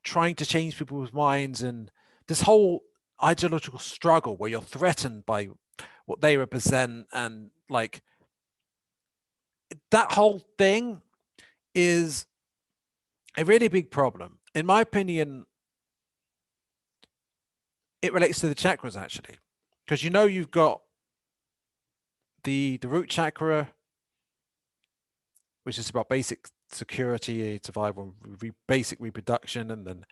trying to change people's minds, and this whole ideological struggle where you're threatened by what they represent, and like that whole thing is a really big problem. In my opinion, it relates to the chakras actually, because you've got the root chakra, which is about basic security, survival, basic reproduction, and then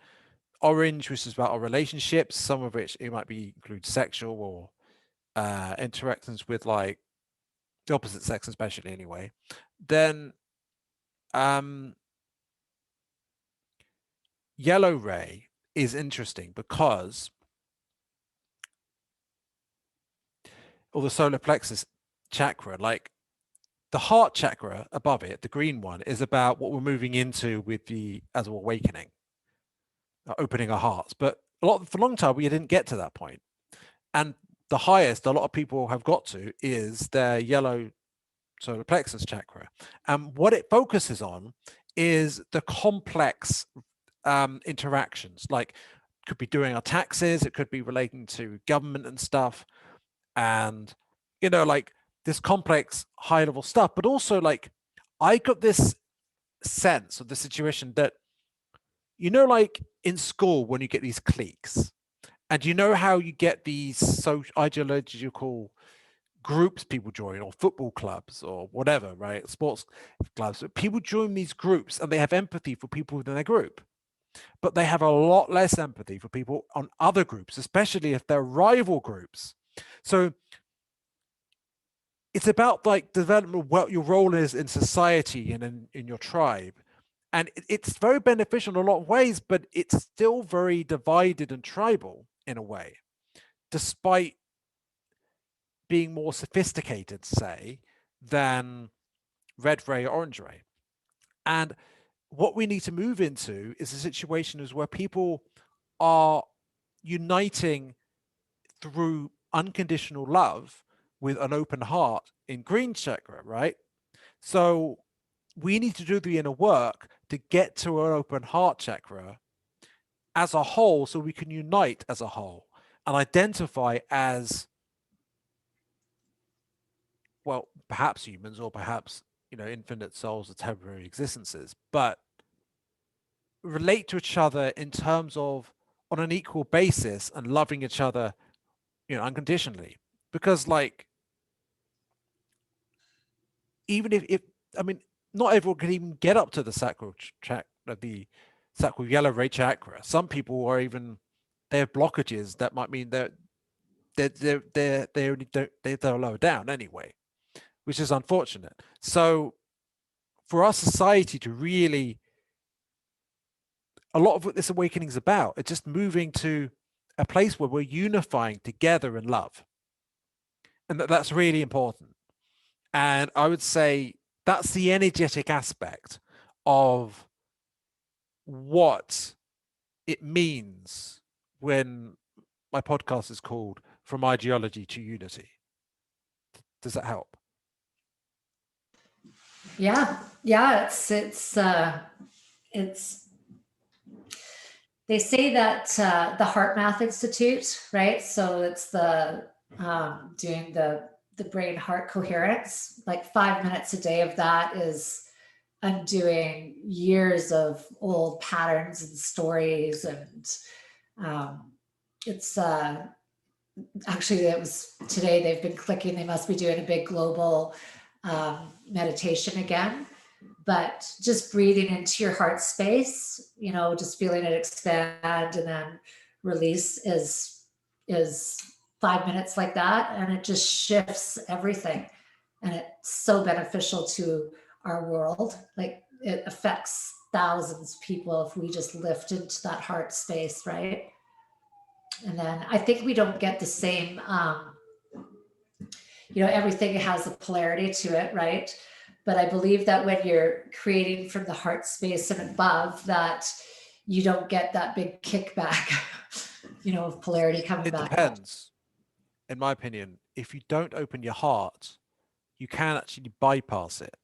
orange, which is about our relationships, some of which it might be include sexual or interactions with like the opposite sex, especially anyway. Then um, yellow ray is interesting because, or the solar plexus chakra, like the heart chakra above it, the green one, is about what we're moving into with the as we're awakening, opening our hearts. But for a long time, we didn't get to that point. And the highest a lot of people have got to is their yellow solar plexus chakra. And what it focuses on is the complex interactions. Like, could be doing our taxes, it could be relating to government and stuff, and like this complex high level stuff. But also, like, I got this sense of the situation that, like in school when you get these cliques, and how you get these social ideological groups people join, or football clubs or whatever, right? Sports clubs. People join these groups and they have empathy for people within their group, but they have a lot less empathy for people on other groups, especially if they're rival groups. So it's about like development of what your role is in society and in your tribe. And it's very beneficial in a lot of ways, but it's still very divided and tribal in a way, despite being more sophisticated, say, than red ray or orange ray. And what we need to move into is a situation is where people are uniting through unconditional love with an open heart in green chakra, right? So we need to do the inner work to get to an open heart chakra as a whole, so we can unite as a whole and identify as, well, perhaps humans, or perhaps infinite souls or temporary existences, but relate to each other in terms of on an equal basis and loving each other unconditionally. Because, like, even if I mean, not everyone can even get up to the sacral the sacral yellow ray chakra. Some people are even, they have blockages that might mean that they only don't, they're lower down anyway, which is unfortunate. So for our society to really, a lot of what this awakening is about, it's just moving to a place where we're unifying together in love, and that's really important. And I would say that's the energetic aspect of what it means when my podcast is called From Ideology to Unity. Does that help? Yeah, it's they say that the Heart Math Institute, right? So it's the doing the brain heart coherence. Like 5 minutes a day of that is undoing years of old patterns and stories, and it's actually, it was today they've been clicking, they must be doing a big global meditation again. But just breathing into your heart space, just feeling it expand and then release is 5 minutes like that, and it just shifts everything. And it's so beneficial to our world. Like, it affects thousands of people if we just lift into that heart space, right? And then I think we don't get the same, everything has a polarity to it, right? But I believe that when you're creating from the heart space and above, that you don't get that big kickback, of polarity coming It back. depends. In my opinion, if you don't open your heart, you can actually bypass it.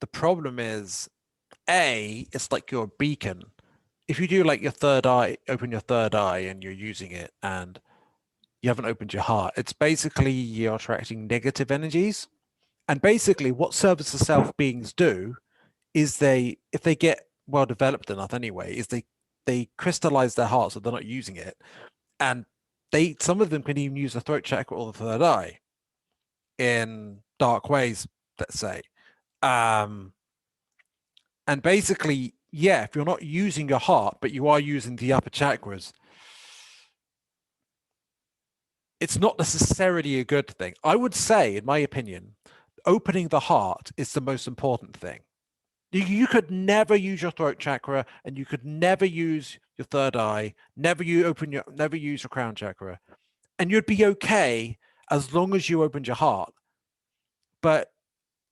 The problem is, it's like your beacon. If you do like your third eye, open your third eye and you're using it and you haven't opened your heart, it's basically you're attracting negative energies. And basically what service to self beings do is if they get well developed enough anyway, is they crystallize their heart so they're not using it. And some of them can even use the throat chakra or the third eye in dark ways, let's say. And basically, yeah, if you're not using your heart, but you are using the upper chakras, it's not necessarily a good thing. I would say, in my opinion, opening the heart is the most important thing. You could never use your throat chakra, and you could never use your third eye, never use your crown chakra, and you'd be okay as long as you opened your heart. But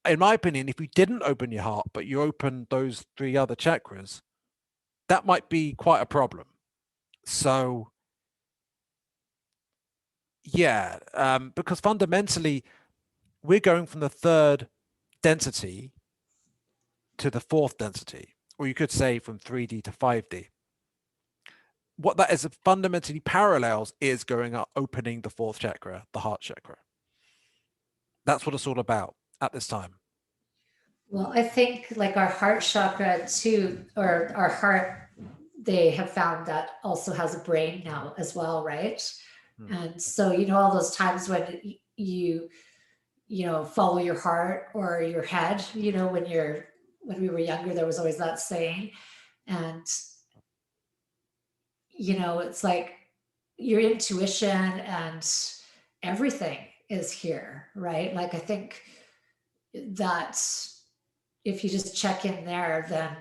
in my opinion, if you didn't open your heart, but you opened those three other chakras, that might be quite a problem. So yeah, because fundamentally we're going from the third density to the fourth density, or you could say from 3D to 5D. What that is fundamentally parallels is going up, opening the fourth chakra, the heart chakra. That's what it's all about at this time. Well, I think like our heart chakra too, or our heart, they have found that also has a brain now as well, right? And so, all those times when follow your heart or your head, when we were younger, there was always that saying. And, it's like your intuition and everything is here, right? Like, I think that if you just check in there, then,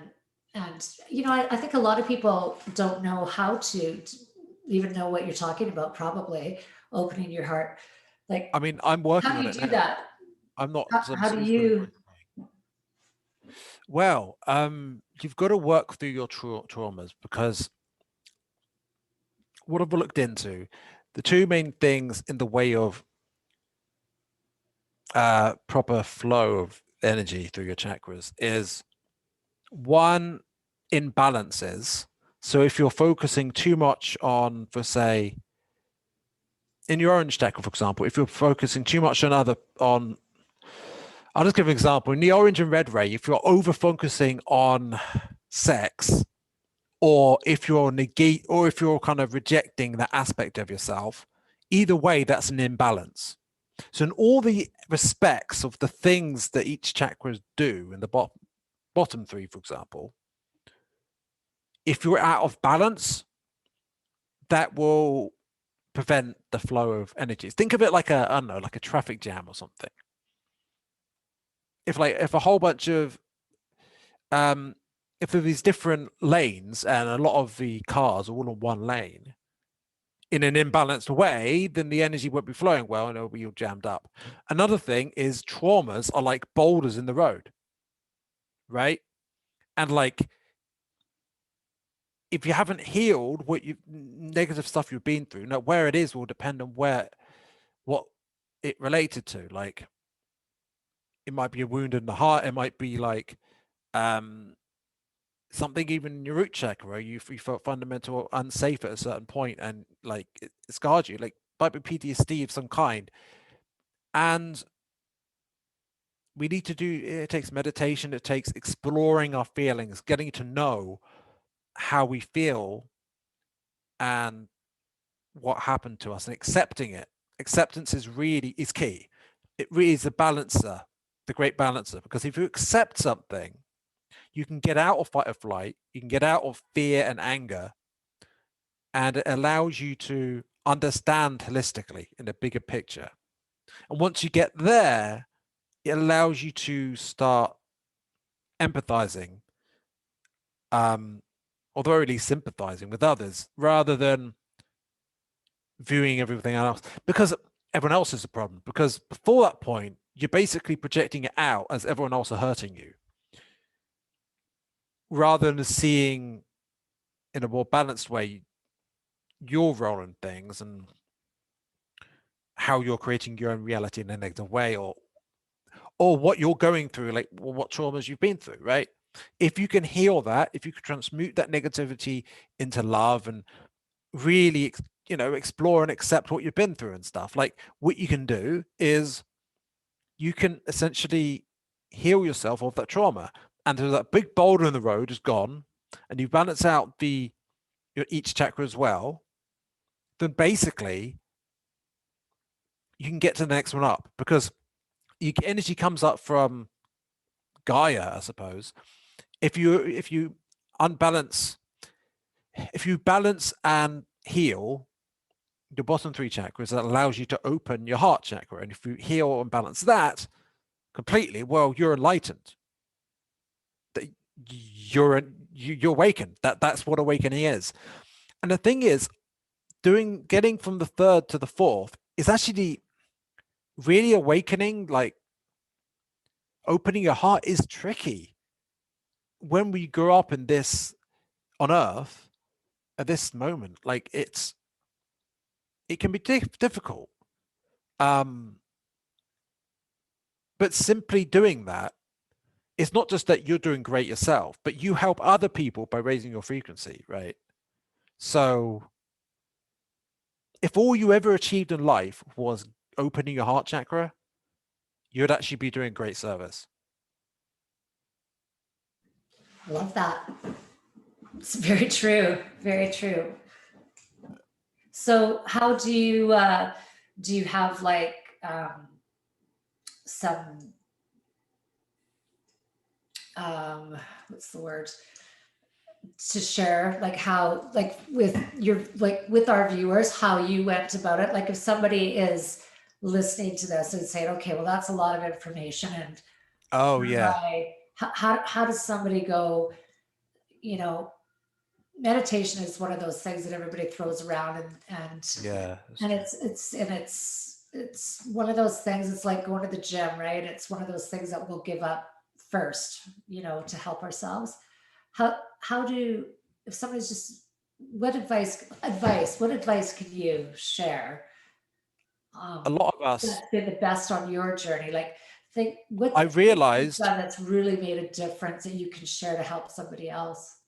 and, I think a lot of people don't know how to even know what you're talking about, probably opening your heart. Like, I mean, I'm how working do on you it do now. that? I'm not some How do superhero. you? Well, you've got to work through your traumas, because what I've looked into, the two main things in the way of proper flow of energy through your chakras is one, imbalances. So if you're focusing too much on, for say, in your orange chakra, for example, if you're focusing too much on, I'll just give an example. In the orange and red ray, if you're over focusing on sex, or if you're kind of rejecting that aspect of yourself, either way, that's an imbalance. So in all the respects of the things that each chakras do in the bottom three, for example, if you're out of balance, that will prevent the flow of energies. Think of it like I don't know, like a traffic jam or something. If a whole bunch of if there are these different lanes and a lot of the cars are all on one lane in an imbalanced way, then the energy won't be flowing well and it'll be all jammed up. Another thing is traumas are like boulders in the road, right? And like, if you haven't healed what you negative stuff you've been through, now where it is will depend on what it related to. Like, it might be a wound in the heart, it might be like something even in your root chakra, you felt fundamental unsafe at a certain point and like it scarred you, like might be PTSD of some kind. And we need to do, it takes meditation, it takes exploring our feelings, getting to know how we feel and what happened to us, and accepting it. Acceptance is key. It really is the balancer, the great balancer, because if you accept something, you can get out of fight or flight, you can get out of fear and anger, and it allows you to understand holistically in a bigger picture. And once you get there, it allows you to start empathizing, or very least sympathizing with others, rather than viewing everything else, because everyone else is a problem. Because before that point, you're basically projecting it out as everyone else are hurting you, rather than seeing in a more balanced way your role in things and how you're creating your own reality in a negative way, or what you're going through, like what traumas you've been through, right? If you can heal that, if you can transmute that negativity into love and really, explore and accept what you've been through and stuff, like what you can do is you can essentially heal yourself of that trauma. And so that big boulder in the road is gone, and you balance out each chakra as well, then basically you can get to the next one up, because energy comes up from Gaia, I suppose. If you unbalance, if you balance and heal your bottom three chakras, that allows you to open your heart chakra. And if you heal and balance that completely, well, you're enlightened. You're awakened. That's what awakening is. And the thing is, getting from the third to the fourth is actually really awakening. Like, opening your heart is tricky. When we grow up in this on Earth at this moment, like it can be difficult. But simply doing that it's not just that you're doing great yourself, but you help other people by raising your frequency, right? So if all you ever achieved in life was opening your heart chakra, you'd actually be doing great service. I love that. It's very true. Very true. So how do you have like some what's the word to share, like how, like with your, like with our viewers, how you went about it? Like if somebody is listening to this and saying, okay, well, that's a lot of information, and Oh yeah. how does somebody go, you know, meditation is one of those things that everybody throws around, Yeah, that's and true. it's one of those things. It's like going to the gym, right? It's one of those things that we'll give up first, you know, to help ourselves. How do, if somebody's just, what advice can you share A um lot of us, that's been the best on your journey? Like, think I what you've realized, done that's really made a difference that you can share to help somebody else.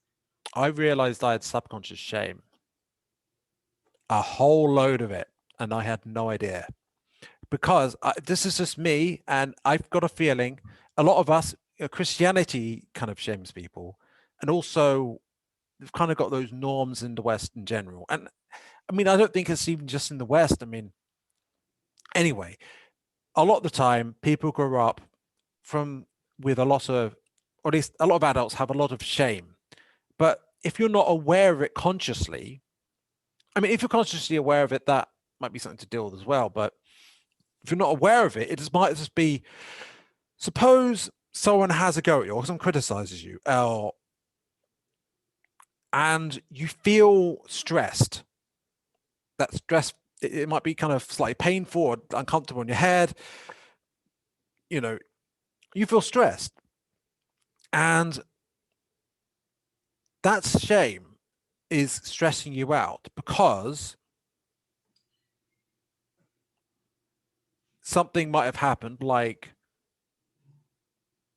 I realized I had subconscious shame, a whole load of it, and I had no idea. Because this is just me, and I've got a feeling a lot of us, Christianity kind of shames people, and also we've kind of got those norms in the West in general. And I mean, I don't think it's even just in the West. I mean, anyway, a lot of the time, people grow up from with a lot of, or at least a lot of adults have a lot of shame. But if you're not aware of it consciously, I mean, if you're consciously aware of it, that might be something to deal with as well. But if you're not aware of it, it just might just be, suppose someone has a go at you or someone criticizes you, and you feel stressed. That stress, it might be kind of slightly painful or uncomfortable in your head. You know, you feel stressed. And that shame is stressing you out because something might have happened, like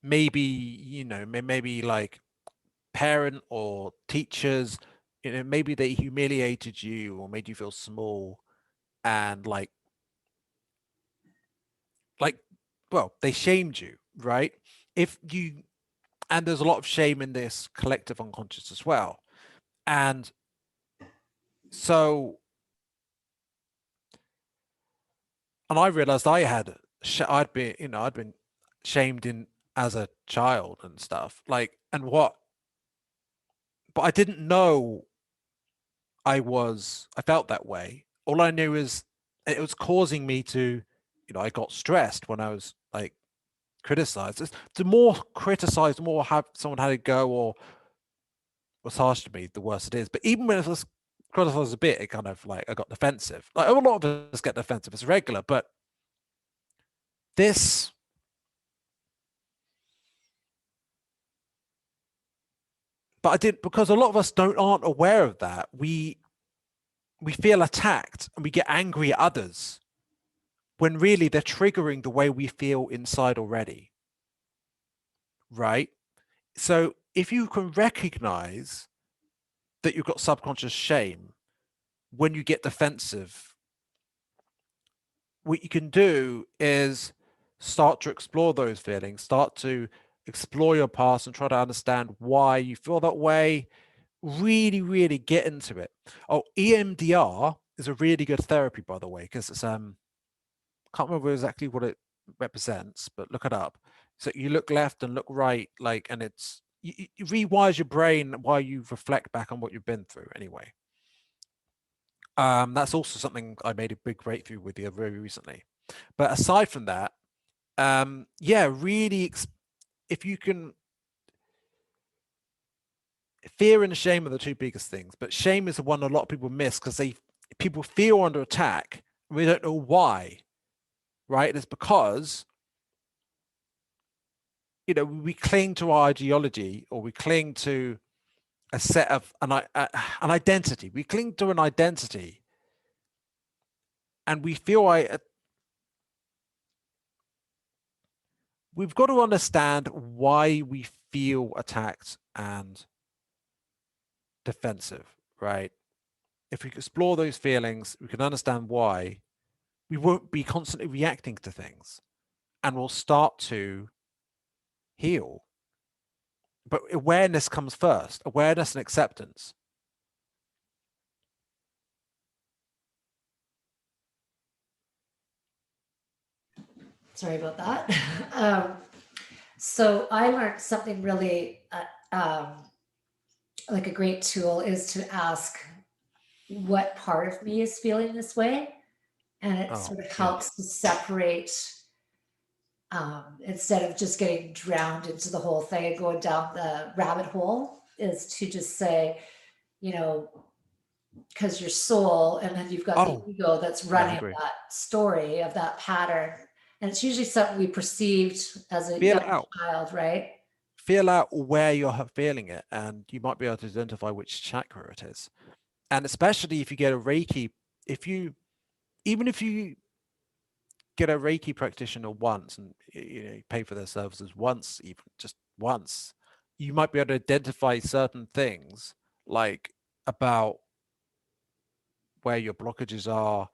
maybe, maybe like parent or teachers, maybe they humiliated you or made you feel small, and like well, they shamed you, right? If you And there's a lot of shame in this collective unconscious as well. And so, and I realized I'd been shamed in as a child and stuff, like, and what, but I didn't know I felt that way. All I knew is it was causing me to, I got stressed when I was like criticized. The more criticized, the more have someone had a go or was harsh to me, the worse it is. But even when it was criticized a bit, it kind of like I got defensive. Like a lot of us get defensive. It's regular, but this, but I did, because a lot of us aren't aware of that. We feel attacked and we get angry at others when really they're triggering the way we feel inside already, right? So if you can recognize that you've got subconscious shame when you get defensive, what you can do is start to explore those feelings, start to explore your past and try to understand why you feel that way. Really, really get into it. Oh, EMDR is a really good therapy, by the way, because it's can't remember exactly what it represents, but look it up. So you look left and look right, like, and it rewires your brain while you reflect back on what you've been through. Anyway, that's also something I made a big breakthrough with very recently. But aside from that, yeah, really, if you can, fear and shame are the two biggest things, but shame is the one a lot of people miss because people feel under attack and we don't know why, right? It's because we cling to our ideology, or we cling to a set of an identity. We cling to an identity, and we feel we've got to understand why we feel attacked and defensive, right? If we explore those feelings, we can understand why we won't be constantly reacting to things and we'll start to heal. But awareness comes first, awareness and acceptance. Sorry about that. um, so I learned something really like a great tool is to ask what part of me is feeling this way, and it Oh, sort of yeah. helps to separate instead of just getting drowned into the whole thing and going down the rabbit hole, is to just say, you know, because your soul, and then you've got the Oh, ego that's yeah, I running agree. that story of that pattern. And it's usually something we perceived as a Feel young it out. child, right? Feel out where you're feeling it, and you might be able to identify which chakra it is. And especially if you get a Reiki, if you, even if you get a Reiki practitioner once and you pay for their services once, even just once, you might be able to identify certain things like about where your blockages are,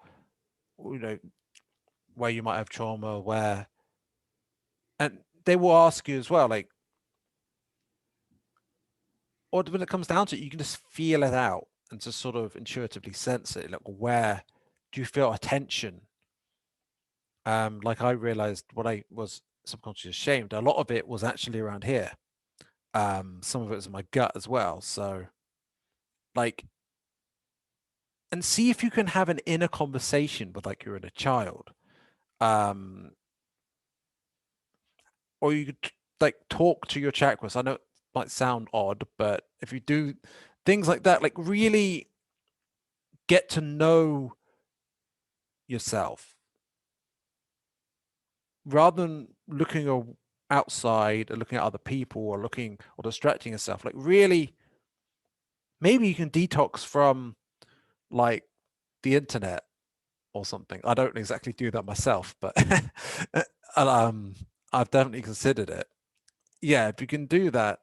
you know, where you might have trauma, where, and they will ask you as well, like, or when it comes down to it, you can just feel it out and just sort of intuitively sense it. Like, where do you feel a tension? Like I realized when I was subconsciously ashamed, a lot of it was actually around here. Some of it was in my gut as well. So, like, and see if you can have an inner conversation with like you're in a child. Um, or you could like talk to your chakras. I know it might sound odd, but if you do things like that, like really get to know yourself rather than looking outside or looking at other people or looking or distracting yourself, like really maybe you can detox from like the internet or something. I don't exactly do that myself, but I've definitely considered it. Yeah, if you can do that,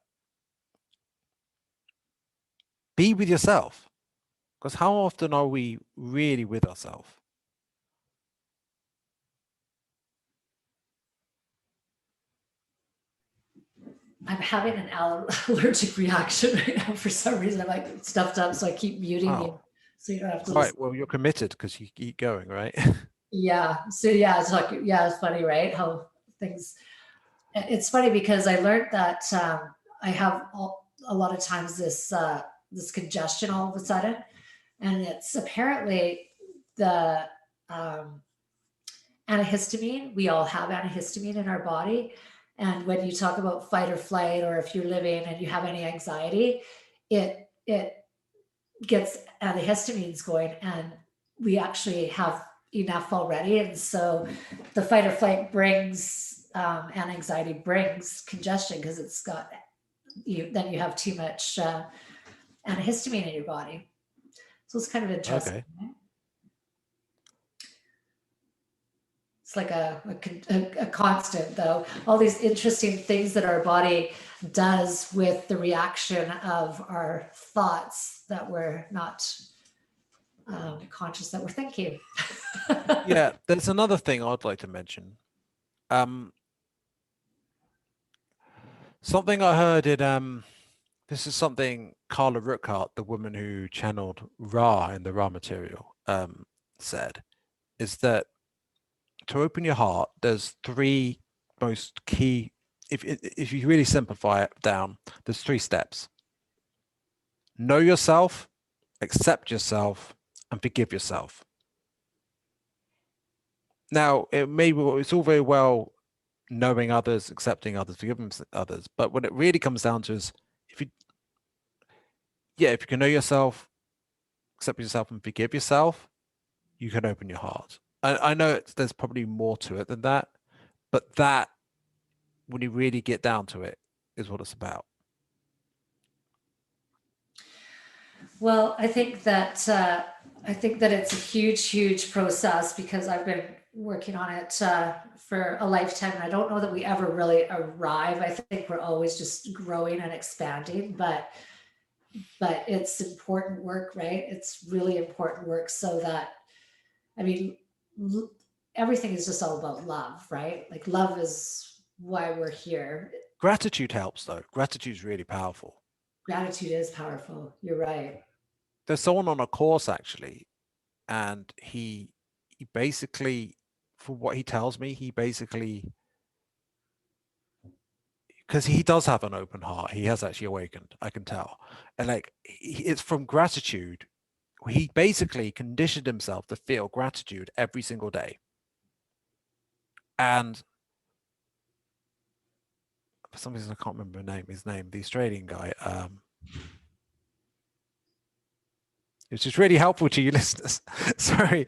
be with yourself. Because how often are we really with ourselves? I'm having an allergic reaction right now for some reason. I'm like stuffed up, so I keep muting you Oh, so you don't have to right. listen. Well, you're committed because you keep going, right? Yeah. So yeah, it's like yeah, it's funny, right? How things. It's funny because I learned that I have a lot of times this congestion all of a sudden, and it's apparently the um, antihistamine. We all have antihistamine in our body. And when you talk about fight or flight, or if you're living and you have any anxiety, it gets antihistamines going, and we actually have enough already. And so the fight or flight brings and anxiety brings congestion because it's got you. Then you have too much antihistamine in your body. So it's kind of interesting. Okay. Right? It's like a constant, though. All these interesting things that our body does with the reaction of our thoughts that we're not conscious that we're thinking. Yeah, there's another thing I'd like to mention. Um, Something I heard in this is something Carla Rueckert, the woman who channeled Ra in the Ra material, said, is that to open your heart, there's three most key. If you really simplify it down, there's three steps: know yourself, accept yourself, and forgive yourself. Now, it's all very well knowing others, accepting others, forgiving others, but when it really comes down to is if you, yeah, if you can know yourself, accept yourself, and forgive yourself, you can open your heart. I know there's probably more to it than that, but that, when you really get down to it, is what it's about. Well, I think that it's a huge, huge process because I've been working on it for a lifetime. And I don't know that we ever really arrive. I think we're always just growing and expanding, but it's important work, right? It's really important work so that, I mean, everything is just all about love, right? Like love is why we're here. Gratitude helps though. Gratitude is really powerful. Gratitude is powerful. You're right. There's someone on a course actually, and he basically, from what he tells me, he basically, because he does have an open heart, he has actually awakened, I can tell. And like it's from gratitude. He basically conditioned himself to feel gratitude every single day. And for some reason I can't remember his name, the Australian guy. Which is really helpful to you listeners. Sorry.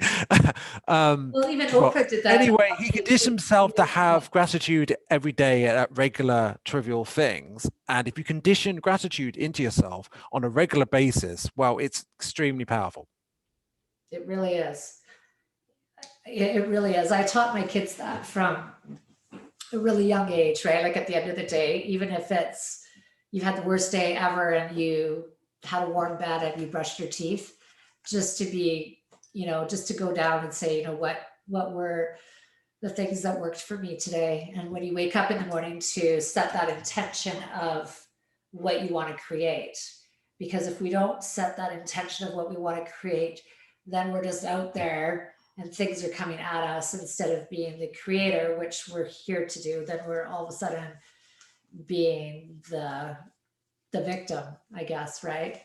Well, even Well, Oprah did that. anyway, he conditioned himself to have gratitude every day at regular trivial things. And if you condition gratitude into yourself on a regular basis, well, it's extremely powerful. It really is. It really is. I taught my kids that from a really young age, right? Like at the end of the day, even if it's you've had the worst day ever and you had a warm bed and you brushed your teeth, just to be, just to go down and say, what were the things that worked for me today? And when you wake up in the morning, to set that intention of what you want to create. Because if we don't set that intention of what we want to create, then we're just out there and things are coming at us instead of being the creator, which we're here to do. Then we're all of a sudden being the victim, I guess, right? I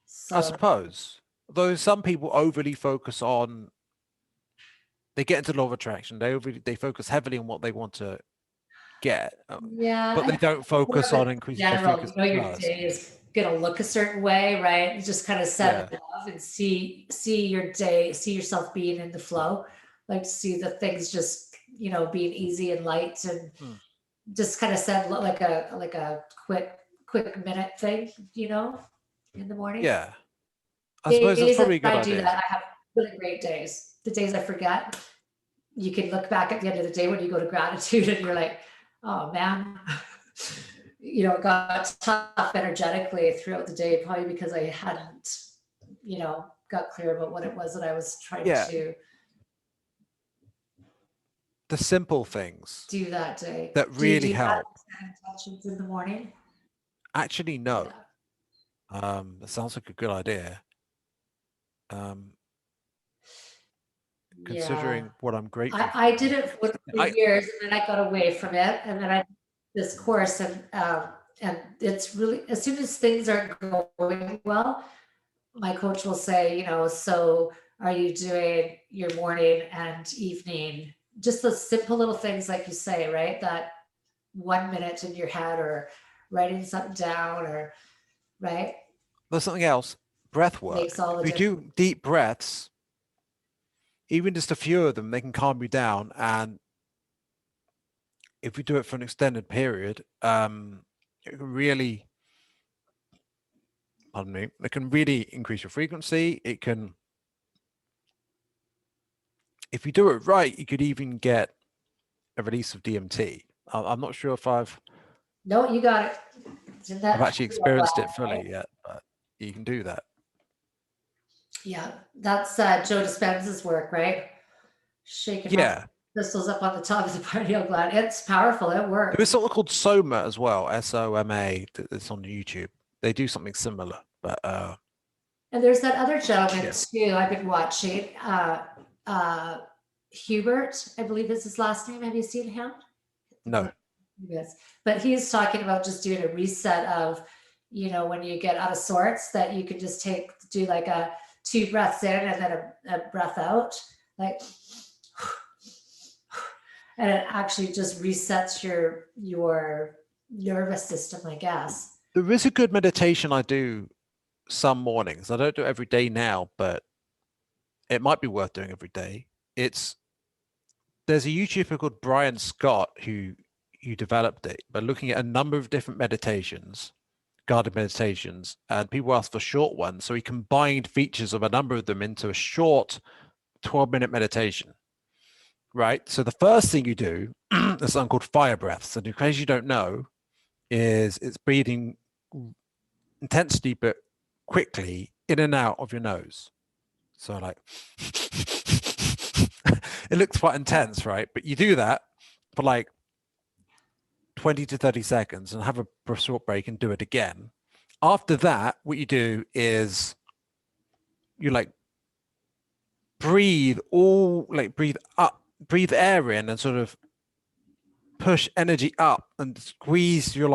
So suppose. Though some people overly focus on, they get into law of attraction. They focus heavily on what they want to get, yeah, but I they think don't focus in on increasing their general, frequency your first. day is gonna look a certain way, right? You just kind of set Yeah. it off and see your day, see yourself being in the flow, like see the things just being easy and light, and Hmm. just kind of set like a quick minute thing, in the morning. Yeah. I suppose that's Days that probably a good I do idea. that, I have really great days. The days I forget, you can look back at the end of the day when you go to gratitude and you're like, oh man, it got tough energetically throughout the day, probably because I hadn't, got clear about what it was that I was trying Yeah. to The simple things do that day. that Do you really do that? help. Set intentions in the morning? Actually, no. Yeah. That sounds like a good idea. Um, Yeah. considering what I'm grateful I did for. it for I 3 years and then I got away from it. And then I did this course, and it's really, as soon as things aren't going well, my coach will say, so are you doing your morning and evening? Just those simple little things, like you say, right? That 1 minute in your head, or writing something down, or right, There's something else. Breath makes work. all the If you difference. do deep breaths, even just a few of them, they can calm you down. And if you do it for an extended period, it can really, pardon me, it can really increase your frequency. It can, if you do it right, you could even get a release of DMT. I'm not sure if No, you got it. It's in I've that actually pineal experienced it gland, right? fully yet, but you can do that. Yeah, that's Joe Dispenza's work, right? Shaking off Yeah. crystals up on the top of the pineal gland. It's powerful. It There is works. something called Soma as well, SOMA, that's on YouTube. They do something similar, but And there's that other gentleman yeah, too I've been watching, uh, Hubert, I believe is his last name. Have you seen him? no. Yes. But he's talking about just doing a reset of, when you get out of sorts, that you can just do like a 2 breaths in and then a breath out, like, and it actually just resets your nervous system, I guess. There is a good meditation I do some mornings. I don't do it every day now, but it might be worth doing every day. There's a YouTuber called Brian Scott who developed it by looking at a number of different meditations, guided meditations, and people asked for short ones. So he combined features of a number of them into a short 12-minute meditation. right? So the first thing you do is something called fire breaths. And in case you don't know, is it's breathing intensely but quickly in and out of your nose. So like, it looks quite intense, right? But you do that for like 20 to 30 seconds and have a short break and do it again. After that, what you do is you like breathe breathe up, breathe air in and sort of push energy up and squeeze your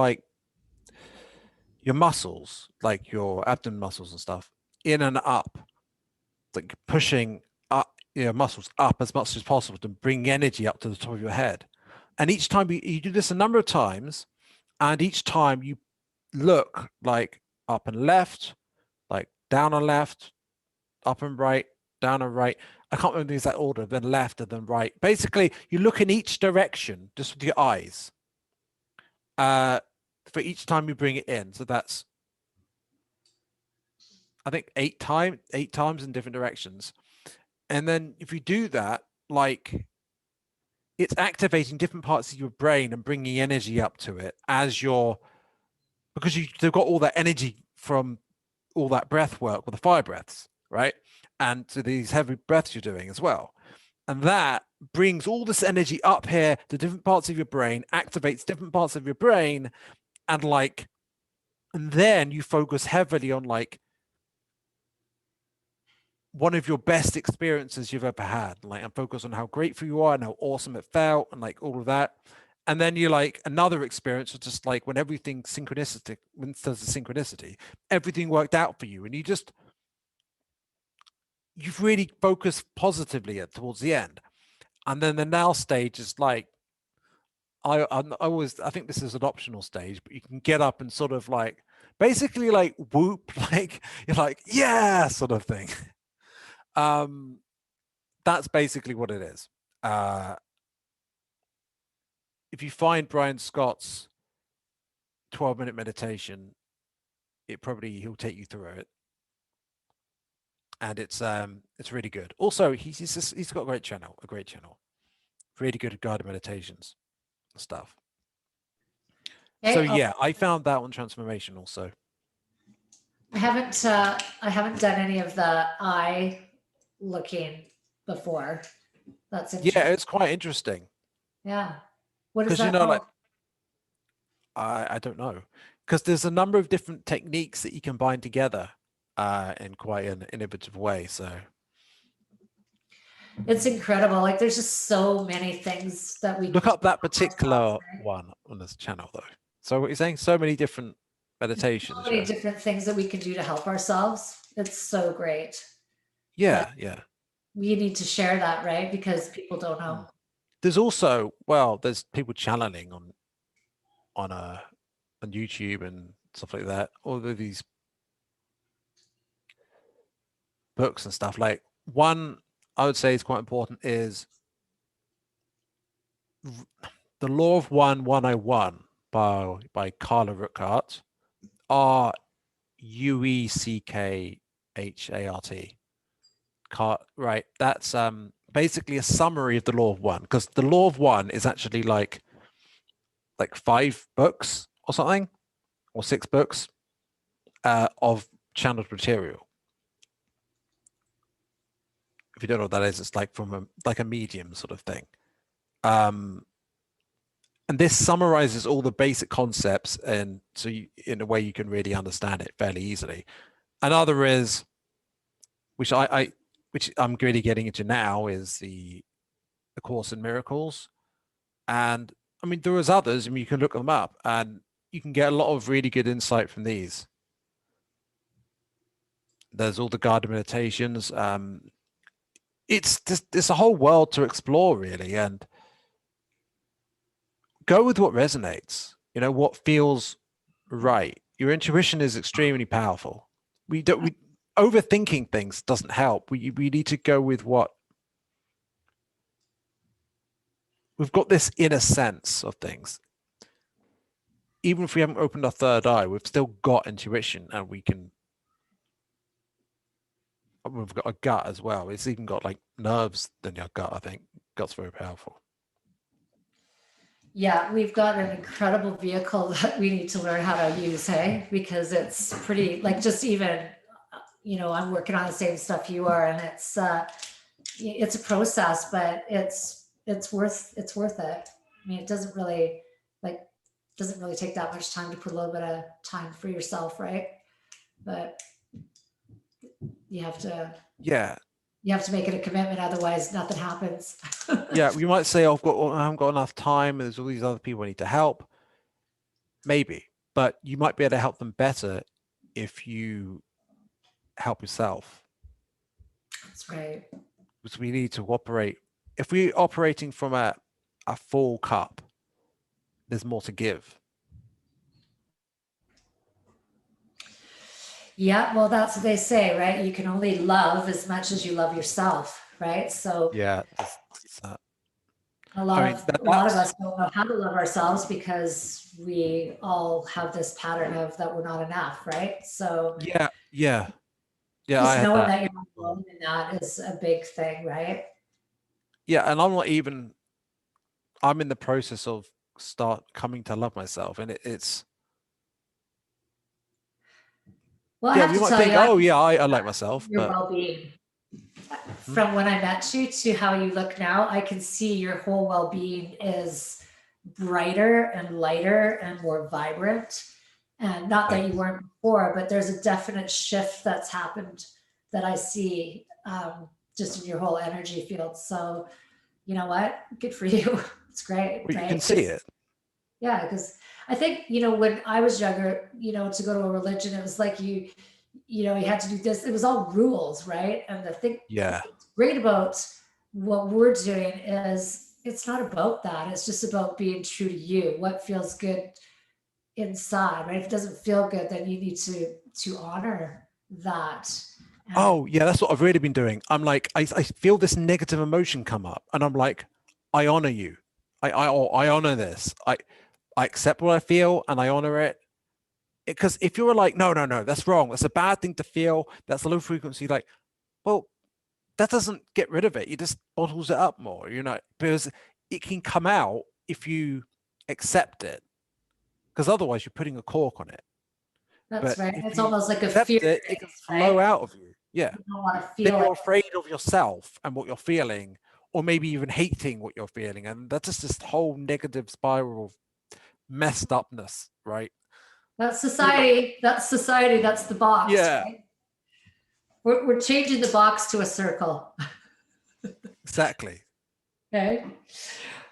muscles, like your abdomen muscles and stuff, in and up, like pushing up your muscles up as much as possible to bring energy up to the top of your head. And each time you do this a number of times, and each time you look like up and left, like down and left, up and right, down and right. I can't remember the exact order, then left and then right. Basically, you look in each direction just with your eyes for each time you bring it in. So that's, I think, eight times in different directions. And then if you do that, like it's activating different parts of your brain and bringing energy up to it as because they've got all that energy from all that breath work with the fire breaths, right? And to these heavy breaths you're doing as well. And that brings all this energy up here to different parts of your brain, activates different parts of your brain, and then you focus heavily on like one of your best experiences you've ever had, like, and focus on how grateful you are and how awesome it felt and like all of that. And then you like another experience was just like when everything synchronicity, when there's a synchronicity, everything worked out for you, and you've really focused positively towards the end. And then the now stage is like, I think this is an optional stage, but you can get up and sort of like basically like whoop, like you're like, yeah, sort of thing. That's basically what it is. If you find Brian Scott's 12-minute meditation, he'll take you through it. And it's really good. Also, he's got a great channel, really good at guided meditations and stuff. So Okay. yeah, I found that one transformational. So I haven't done any of the eye looking before. That's yeah, interesting. it's quite interesting Yeah. What is because that like called? I don't know, because there's a number of different techniques that you combine together in quite an innovative way. So It's incredible. Like there's just so many things that we can look do up that for ourselves, particular right? one on this channel though. So what you're saying, so many different meditations, So many yeah. different things that we can do to help ourselves. It's so great. But Yeah. we need to share that, right? Because people don't know. Mm. There's also, well, there's people channeling on a on YouTube and stuff like that. All of these books and stuff. Like one I would say is quite important is The Law of One 101 by Carla Rueckert. Rueckhart. Right. That's basically a summary of the Law of One, because the Law of One is actually like 5 books or something, or 6 books of channeled material. If you don't know what that is, it's like from a medium sort of thing. And this summarizes all the basic concepts, and so in a way you can really understand it fairly easily. Another is, which I'm really getting into now, is the Course in Miracles. And I mean, there is others. I mean, you can look them up, and you can get a lot of really good insight from these. There's all the guided meditations. It's a whole world to explore, really, and go with what resonates. What feels right. Your intuition is extremely powerful. We overthinking things doesn't help. We need to go with what we've got, this inner sense of things. Even if we haven't opened our third eye, we've still got intuition, and we can we've got a gut as well. It's even got like nerves than your gut. I think gut's very powerful. Yeah, we've got an incredible vehicle that we need to learn how to use, hey? Because it's pretty, like, just even, I'm working on the same stuff you are, and it's a process, but it's worth it. I mean, it doesn't really take that much time to put a little bit of time for yourself, right? But you have to Yeah. make it a commitment, otherwise nothing happens. Yeah. We might say, I haven't got enough time, and there's all these other people I need to help. Maybe, but you might be able to help them better if you help yourself. That's right. Because we need to operate. If we're operating from a full cup, there's more to give. Yeah, well, that's what they say, right? You can only love as much as you love yourself, right? So Yeah. a I lot mean, of that's us don't know how to love ourselves because we all have this pattern of that we're not enough, right? So yeah, yeah, yeah. I just had knowing that that you're not before. alone in that is a big thing, right? Yeah, and I'm not even. I'm in the process of start coming to love myself, and it's Well, I yeah. have We to might tell think, you, I oh yeah, I like myself, your but well-being hmm, from when I met you to how you look now, I can see your whole well-being is brighter and lighter and more vibrant. And not that you thanks. weren't before, but there's a definite shift that's happened that I see just in your whole energy field. So, you know what? Good for you. It's great, Well, you can right? see it. Yeah, because I think, when I was younger, to go to a religion, it was like you had to do this. It was all rules, right? And the thing Yeah. what's great about what we're doing is it's not about that. It's just about being true to you. What feels good inside, right? If it doesn't feel good, then you need to honor that. And Oh yeah, that's what I've really been doing. I'm like, I feel this negative emotion come up, and I'm like, I honor you. I honor this. I accept what I feel, and I honor it. Because if you were like, no, no, no, that's wrong. That's a bad thing to feel. That's low frequency. Like, well, that doesn't get rid of it. It just bottles it up more, because it can come out if you accept it. Because otherwise, you're putting a cork on it. that's But right. if It's you almost like a fear accept it, it can base, flow right? out of you. Yeah. You don't want to Then feel it. you're afraid of yourself and what you're feeling, or maybe even hating what you're feeling. And that's just this whole negative spiral of messed upness, right? That's You're like, society. That's society. That's the box, yeah, right? We're changing the box to a circle. exactly. Okay.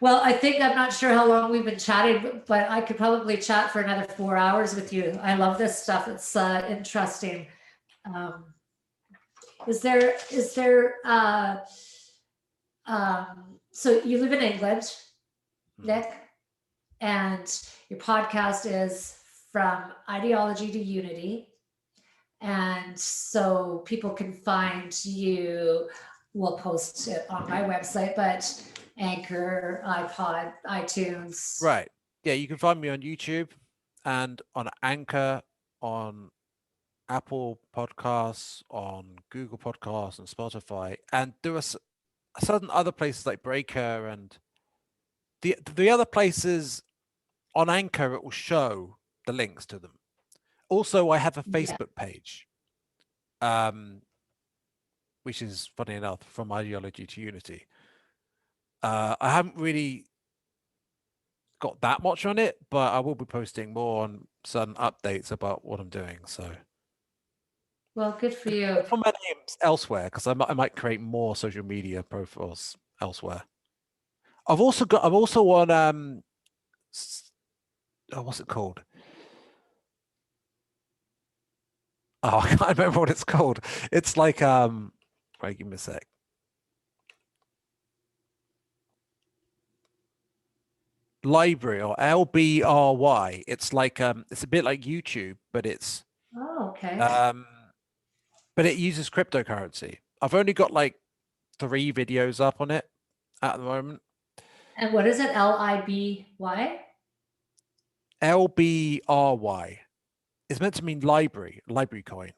Well, I think I'm not sure how long we've been chatting, but I could probably chat for another 4 hours with you. I love this stuff. It's interesting. Um, so you live in England, Mhm. Nick, and your podcast is From Ideology to Unity. And so people can find you. We'll post it on my website, but Anchor, iPod, iTunes. Right. Yeah, you can find me on YouTube and on Anchor, on Apple Podcasts, on Google Podcasts, and Spotify, and there are certain other places like Breaker, and the other places on Anchor. It will show the links to them. Also, I have a Yeah, Facebook page, um, which is funny enough, From Ideology to Unity. I haven't really got that much on it, but I will be posting more on certain updates about what I'm doing. So well, good for and you. look for my names elsewhere, because I might create more social media profiles elsewhere. I'm also on what's it called? Oh, I can't remember what it's called. It's like wait, give me a sec. Library, or LBRY. It's like it's a bit like YouTube, Oh, okay. um but it uses cryptocurrency. I've only got like 3 videos up on it at the moment. And what is it? LIBY? LBRY. It's meant to mean library coin.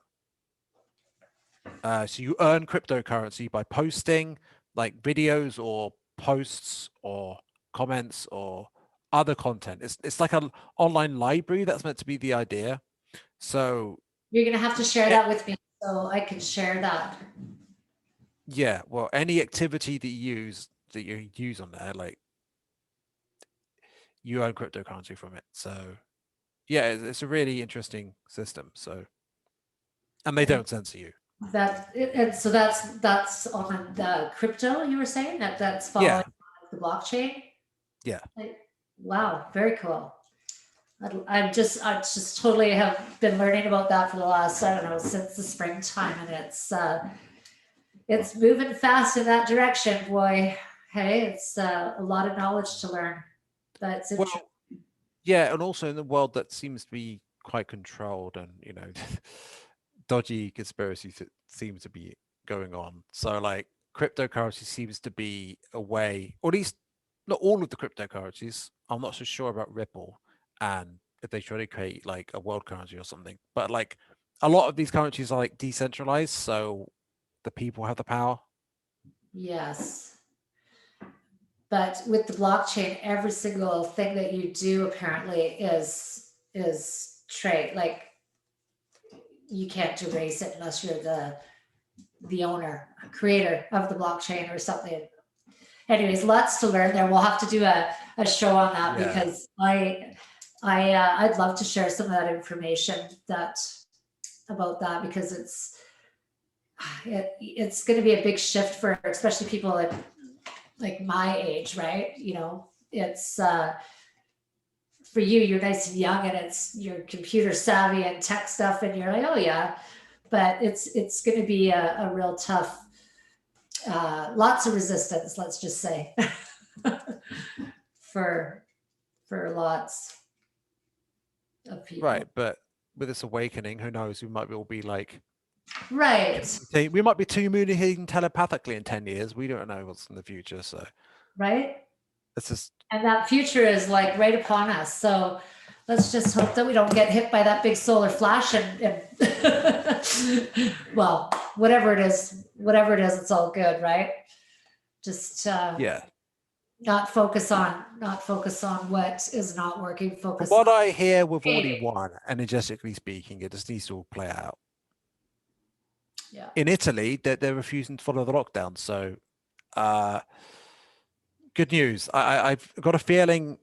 So you earn cryptocurrency by posting like videos or posts or comments or other content. It's like an online library. That's meant to be the idea. So You're going to have to share eh, that with me so I can share that. yeah, well, any activity that you use on there, like you earn cryptocurrency from it. So yeah, it's a really interesting system. So and they And don't censor you. and so that's on the crypto you were saying that's following Yeah, the blockchain. yeah. Like, wow, very cool. I just totally have been learning about that for the last, I don't know, since the springtime, and it's moving fast in that direction, boy. Hey, it's a lot of knowledge to learn. That's interesting. Well, yeah, and also in the world that seems to be quite controlled and, dodgy conspiracy seems to be going on. So like cryptocurrency seems to be a way, or at least not all of the cryptocurrencies. I'm not so sure about Ripple and if they try to create like a world currency or something. But like a lot of these currencies are like decentralized, so the people have the power. Yes. But with the blockchain, every single thing that you do apparently is trade. Like you can't erase it unless you're the owner, creator of the blockchain or something. Anyways, lots to learn there. We'll have to do a show on that Yeah. because I'd love to share some of that information that about that because it's going to be a big shift for especially people like my age, right? You know, it's for you, you're nice and young and it's you're computer savvy and tech stuff and you're like, oh yeah, but it's going to be a real tough, lots of resistance, let's just say, for for lots of people. Right. But with this awakening, who knows? We might all be like Right, we might be communicating telepathically in 10 years. We don't know what's in the future. So right. it's just, And that future is like right upon us. So let's just hope that we don't get hit by that big solar flash and well, whatever it is, it's all good, right? Just yeah. not focus on what is not working. From Focus what on I hear, we've already creating. won, energetically speaking. It just needs to all play out. Yeah. In Italy, they're refusing to follow the lockdown. So, uh, good news. I've got a feeling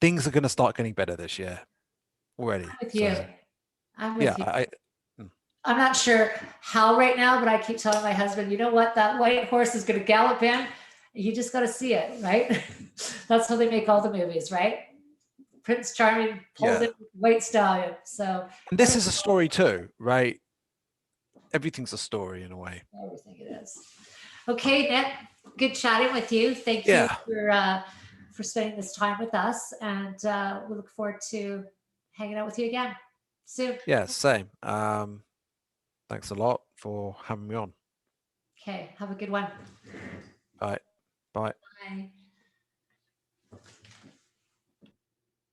things are going to start getting better this year already. With you. So, I'm yeah, with you. mm. I'm not sure how right now, but I keep telling my husband, you know what, that white horse is going to gallop in. You just got to see it, right? That's how they make all the movies, right? Prince Charming pulls Yeah. in white stallion. So And I this don't is a story too, right? Everything's a story in a way. know everything it is. Okay, Nick, good chatting with you. Thank you Yeah. for spending this time with us, and we look forward to hanging out with you again soon. Yeah. Same. Thanks a lot for having me on. Okay, have a good one. All right. Bye. Bye.